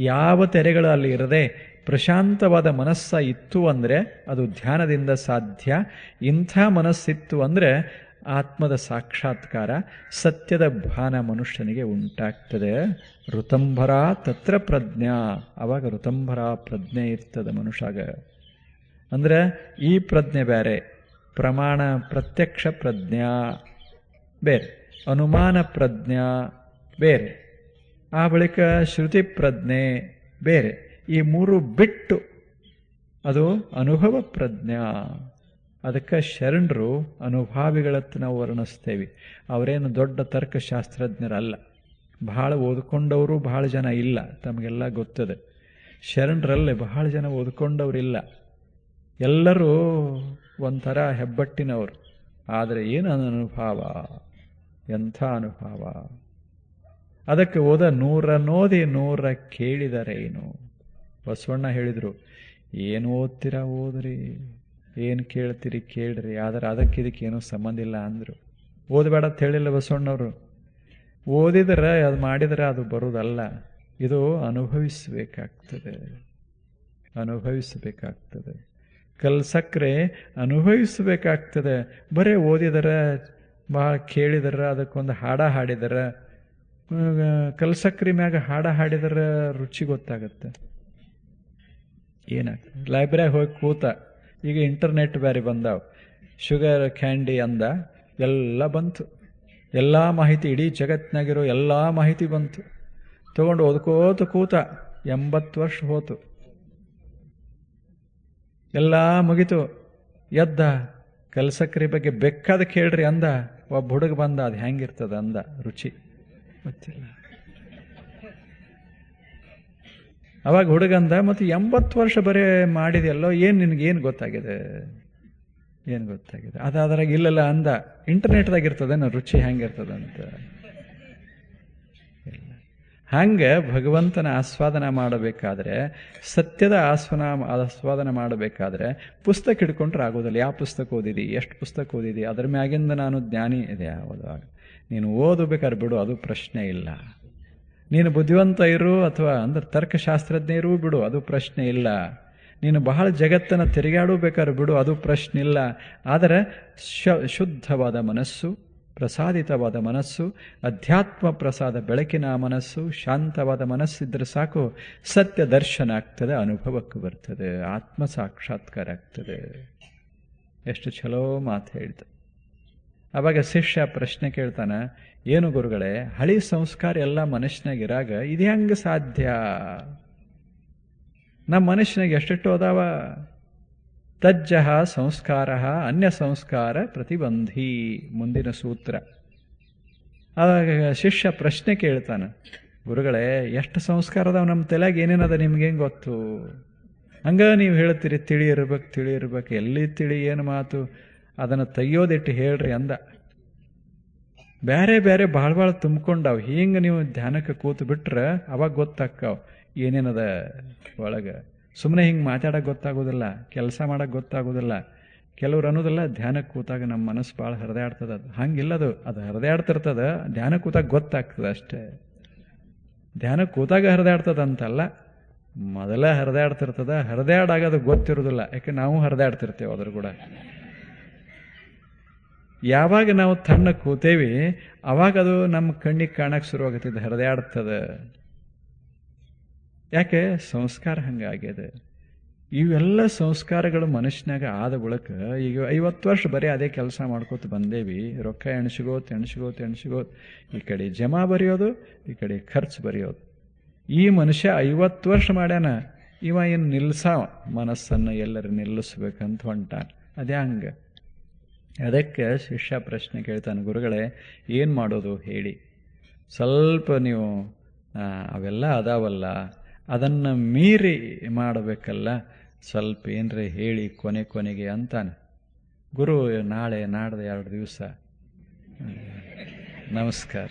ಯಾವ ತೆರೆಗಳು ಅಲ್ಲಿ ಇರದೆ ಪ್ರಶಾಂತವಾದ ಮನಸ್ಸ ಇತ್ತು ಅಂದರೆ ಅದು ಧ್ಯಾನದಿಂದ ಸಾಧ್ಯ. ಇಂಥ ಮನಸ್ಸಿತ್ತು ಅಂದರೆ ಆತ್ಮದ ಸಾಕ್ಷಾತ್ಕಾರ, ಸತ್ಯದ ಭಾನ ಮನುಷ್ಯನಿಗೆ ಉಂಟಾಗ್ತದೆ. ಋತಂಭರ ತತ್ರ ಪ್ರಜ್ಞಾ. ಆವಾಗ ಋತಂಭರ ಪ್ರಜ್ಞೆ ಇರ್ತದೆ ಮನುಷ್ಯಾಗ. ಅಂದರೆ ಈ ಪ್ರಜ್ಞೆ ಬೇರೆ, ಪ್ರಮಾಣ ಪ್ರತ್ಯಕ್ಷ ಪ್ರಜ್ಞಾ ಬೇರೆ, ಅನುಮಾನ ಪ್ರಜ್ಞಾ ಬೇರೆ, ಆ ಬಳಿಕ ಶ್ರುತಿ ಪ್ರಜ್ಞೆ ಬೇರೆ. ಈ ಮೂರು ಬಿಟ್ಟು ಅದು ಅನುಭವ ಪ್ರಜ್ಞಾ. ಅದಕ್ಕೆ ಶರಣರು ಅನುಭಾವಿಗಳತ್ತ ನಾವು ವರ್ಣಿಸ್ತೇವೆ. ಅವರೇನು ದೊಡ್ಡ ತರ್ಕಶಾಸ್ತ್ರಜ್ಞರಲ್ಲ, ಬಹಳ ಓದ್ಕೊಂಡವರು ಬಹಳ ಜನ ಇಲ್ಲ, ತಮಗೆಲ್ಲ ಗೊತ್ತದೆ. ಶರಣರಲ್ಲಿ ಬಹಳ ಜನ ಓದ್ಕೊಂಡವರಿಲ್ಲ, ಎಲ್ಲರೂ ಒಂಥರ ಹೆಬ್ಬಟ್ಟಿನವರು. ಆದರೆ ಏನು ಅನುಭವ, ಎಂಥ ಅನುಭವ! ಅದಕ್ಕೆ ಓದ 100 ನೋದಿ 100 ಕೇಳಿದರೇನು. ಬಸವಣ್ಣ ಹೇಳಿದರು, ಏನು ಓದ್ತೀರಾ ಓದ್ರಿ, ಏನು ಕೇಳ್ತೀರಿ ಕೇಳ್ರಿ, ಆದರೆ ಅದಕ್ಕಿದಕ್ಕೇನೂ ಸಂಬಂಧ ಇಲ್ಲ ಅಂದರು. ಓದಬೇಡ ಅಂತ ಹೇಳಿಲ್ಲ ಬಸವಣ್ಣವರು. ಓದಿದರೆ ಅದು ಮಾಡಿದರೆ ಅದು ಬರುವುದಲ್ಲ, ಇದು ಅನುಭವಿಸಬೇಕಾಗ್ತದೆ, ಅನುಭವಿಸಬೇಕಾಗ್ತದೆ. ಕಲ್ಸಕ್ರೆ ಅನುಭವಿಸಬೇಕಾಗ್ತದೆ. ಬರೀ ಓದಿದರೆ, ಭಾಳ ಕೇಳಿದರೆ, ಅದಕ್ಕೊಂದು ಹಾಡ ಹಾಡಿದರೆ, ಕಲ್ಸಕ್ರಿ ಮ್ಯಾಗ ಹಾಡ ಹಾಡಿದರೆ ರುಚಿ ಗೊತ್ತಾಗತ್ತೆ. ಏನಾಗ್ತದೆ? ಲೈಬ್ರರಿಗೆ ಹೋಗಿ ಕೂತ, ಈಗ ಇಂಟರ್ನೆಟ್ ಬೇರೆ ಬಂದಾವ, ಶುಗರ್ ಕ್ಯಾಂಡಿ ಅಂದ, ಎಲ್ಲ ಬಂತು, ಎಲ್ಲ ಮಾಹಿತಿ, ಇಡೀ ಜಗತ್ತಿನಾಗಿರೋ ಎಲ್ಲ ಮಾಹಿತಿ ಬಂತು. ತಗೊಂಡು ಓದ್ಕೋತ ಕೂತ, 80 ವರ್ಷ ಹೋತು, ಎಲ್ಲ ಮುಗಿತು. ಎದ್ದ, ಕಲ್ಸಕ್ರಿ ಬಗ್ಗೆ ಬೇಕಾದ ಕೇಳ್ರಿ ಅಂದ. ಒಬ್ಬ ಹುಡುಗ ಬಂದ, ಅದು ಹೆಂಗಿರ್ತದ ಅಂದ, ರುಚಿ ಗೊತ್ತಿಲ್ಲ. ಅವಾಗ ಹುಡುಗಂದ, ಮತ್ತು 80 ವರ್ಷ ಬರೀ ಮಾಡಿದೆಯಲ್ಲೋ, ಏನು ನಿನಗೇನು ಗೊತ್ತಾಗಿದೆ, ಏನು ಗೊತ್ತಾಗಿದೆ? ಅದಾದ್ರಾಗ ಇಲ್ಲಲ್ಲ ಅಂದ. ಇಂಟರ್ನೆಟ್ದಾಗ ಇರ್ತದೇನೋ ರುಚಿ ಹೆಂಗಿರ್ತದಂತ. ಹಂಗೆ ಭಗವಂತನ ಆಸ್ವಾದನ ಮಾಡಬೇಕಾದ್ರೆ, ಸತ್ಯದ ಆಸ್ವಾದನ ಮಾಡಬೇಕಾದ್ರೆ ಪುಸ್ತಕ ಹಿಡ್ಕೊಂಡ್ರೆ ಆಗೋದಿಲ್ಲ. ಯಾವ ಪುಸ್ತಕ ಓದಿದಿ, ಎಷ್ಟು ಪುಸ್ತಕ ಓದಿದಿ, ಅದ್ರ ಮ್ಯಾಗಿಂದ ನಾನು ಜ್ಞಾನಿ ಇದೆ ಯಾವಾಗ. ನೀನು ಓದಬೇಕಾದ್ರೆ ಬಿಡು, ಅದು ಪ್ರಶ್ನೆ ಇಲ್ಲ. ನೀನು ಬುದ್ಧಿವಂತ ಇರು, ಅಥವಾ ಅಂದ್ರೆ ತರ್ಕಶಾಸ್ತ್ರಜ್ಞ ಇರು, ಬಿಡು, ಅದು ಪ್ರಶ್ನೆ ಇಲ್ಲ. ನೀನು ಬಹಳ ಜಗತ್ತನ್ನು ತಿರುಗಾಡಬೇಕಾದ್ರೆ ಬಿಡು, ಅದು ಪ್ರಶ್ನೆ ಇಲ್ಲ. ಆದರೆ ಶುದ್ಧವಾದ ಮನಸ್ಸು, ಪ್ರಸಾದಿತವಾದ ಮನಸ್ಸು, ಅಧ್ಯಾತ್ಮ ಪ್ರಸಾದ ಬೆಳಕಿನ ಮನಸ್ಸು, ಶಾಂತವಾದ ಮನಸ್ಸಿದ್ರೆ ಸಾಕು, ಸತ್ಯ ದರ್ಶನ ಆಗ್ತದೆ, ಅನುಭವಕ್ಕೆ ಬರ್ತದೆ, ಆತ್ಮ ಸಾಕ್ಷಾತ್ಕಾರ ಆಗ್ತದೆ. ಎಷ್ಟು ಚಲೋ ಮಾತು ಹೇಳ್ತ. ಆವಾಗ ಶಿಷ್ಯ ಪ್ರಶ್ನೆ ಕೇಳ್ತಾನ, ಏನು ಗುರುಗಳೇ, ಹಳಿ ಸಂಸ್ಕಾರ ಎಲ್ಲ ಮನುಷ್ಯನಾಗಿರಾಗ ಇದು ಹೆಂಗೆ ಸಾಧ್ಯ? ನಮ್ಮ ಮನುಷ್ಯನಾಗ ಎಷ್ಟೆಷ್ಟು ಅದಾವ. ತಜ್ಜಃ ಸಂಸ್ಕಾರ ಅನ್ಯ ಸಂಸ್ಕಾರ ಪ್ರತಿಬಂಧಿ, ಮುಂದಿನ ಸೂತ್ರ. ಆವಾಗ ಶಿಷ್ಯ ಪ್ರಶ್ನೆ ಕೇಳ್ತಾನೆ, ಗುರುಗಳೇ ಎಷ್ಟು ಸಂಸ್ಕಾರ ಅದಾವ ನಮ್ಮ ತಲೆಯಾಗ, ಏನೇನದ ನಿಮ್ಗೇನು ಗೊತ್ತು? ಹಂಗ ನೀವು ಹೇಳ್ತೀರಿ ತಿಳಿ ಇರ್ಬೇಕು, ಎಲ್ಲಿ ತಿಳಿ, ಏನು ಮಾತು, ಅದನ್ನು ತೆಗಿಯೋದಿಟ್ಟು ಹೇಳ್ರಿ ಅಂದ. ಬೇರೆ ಬೇರೆ ಭಾಳ ತುಂಬ್ಕೊಂಡಾವ್. ಹಿಂಗೆ ನೀವು ಧ್ಯಾನಕ್ಕೆ ಕೂತು ಬಿಟ್ರೆ ಅವಾಗ ಗೊತ್ತಾಕ್ಕಾವ್ ಏನೇನದ ಒಳಗೆ. ಸುಮ್ಮನೆ ಹಿಂಗೆ ಮಾತಾಡೋಕೆ ಗೊತ್ತಾಗೋದಿಲ್ಲ, ಕೆಲಸ ಮಾಡೋಕೆ ಗೊತ್ತಾಗೋದಿಲ್ಲ. ಕೆಲವ್ರು ಅನ್ನೋದಿಲ್ಲ, ಧ್ಯಾನಕ್ಕೆ ಕೂತಾಗ ನಮ್ಮ ಮನಸ್ಸು ಭಾಳ ಹರಿದಾಡ್ತದ. ಹಂಗಿಲ್ಲದು, ಅದು ಹರಿದಾಡ್ತಿರ್ತದ, ಧ್ಯಾನಕ್ಕೆ ಕೂತಾಗ ಗೊತ್ತಾಗ್ತದೆ ಅಷ್ಟೇ. ಧ್ಯಾನಕ್ಕೆ ಕೂತಾಗ ಹರಿದಾಡ್ತದಂತಲ್ಲ, ಮೊದಲ ಹರಿದಾಡ್ತಿರ್ತದ. ಹರಿದಾಡಾಗೋದು ಗೊತ್ತಿರೋದಿಲ್ಲ, ಯಾಕೆ ನಾವು ಹರಿದಾಡ್ತಿರ್ತೇವೆ ಅದ್ರ ಕೂಡ. ಯಾವಾಗ ನಾವು ತಣ್ಣ ಕೂತೇವಿ ಅವಾಗ ಅದು ನಮ್ಮ ಕಣ್ಣಿಗೆ ಕಾಣಕ್ಕೆ ಶುರುವಾಗುತ್ತಿದ್ದು, ಹರಿದಾಡ್ತದೆ. ಯಾಕೆ? ಸಂಸ್ಕಾರ ಹಂಗಾಗ್ಯದ. ಇವೆಲ್ಲ ಸಂಸ್ಕಾರಗಳು ಮನುಷ್ಯನಾಗ ಆದ ಬಳಿಕ ಈಗ 50 ವರ್ಷ ಬರೀ ಅದೇ ಕೆಲಸ ಮಾಡ್ಕೋತ ಬಂದೇವಿ. ರೊಕ್ಕ ಎಣ್ಸ್ಕೋತ ಈ ಕಡೆ ಜಮಾ ಬರೆಯೋದು, ಈ ಕಡೆ ಖರ್ಚು ಬರೆಯೋದು. ಈ ಮನುಷ್ಯ 50 ವರ್ಷ ಮಾಡ್ಯಾನ. ಇವ ಏನು ನಿಲ್ಲಿಸಾವ ಮನಸ್ಸನ್ನು ಎಲ್ಲರೂ ನಿಲ್ಲಿಸ್ಬೇಕಂತ ಹೊಂಟಾನ. ಅದೇ ಹಂಗೆ. ಅದಕ್ಕೆ ಶಿಷ್ಯ ಪ್ರಶ್ನೆ ಕೇಳ್ತಾನೆ, ಗುರುಗಳೇ ಏನು ಮಾಡೋದು ಹೇಳಿ, ಸ್ವಲ್ಪ ನೀವು ಅವೆಲ್ಲ ಅದಾವಲ್ಲ ಅದನ್ನು ಮೀರಿ ಮಾಡಬೇಕಲ್ಲ, ಸ್ವಲ್ಪ ಏನರೇ ಹೇಳಿ ಕೊನೆಗೆ ಅಂತಾನೆ. ಗುರು ನಾಳೆ ನಾಡ್ದು 2 ದಿವಸ ನಮಸ್ಕಾರ.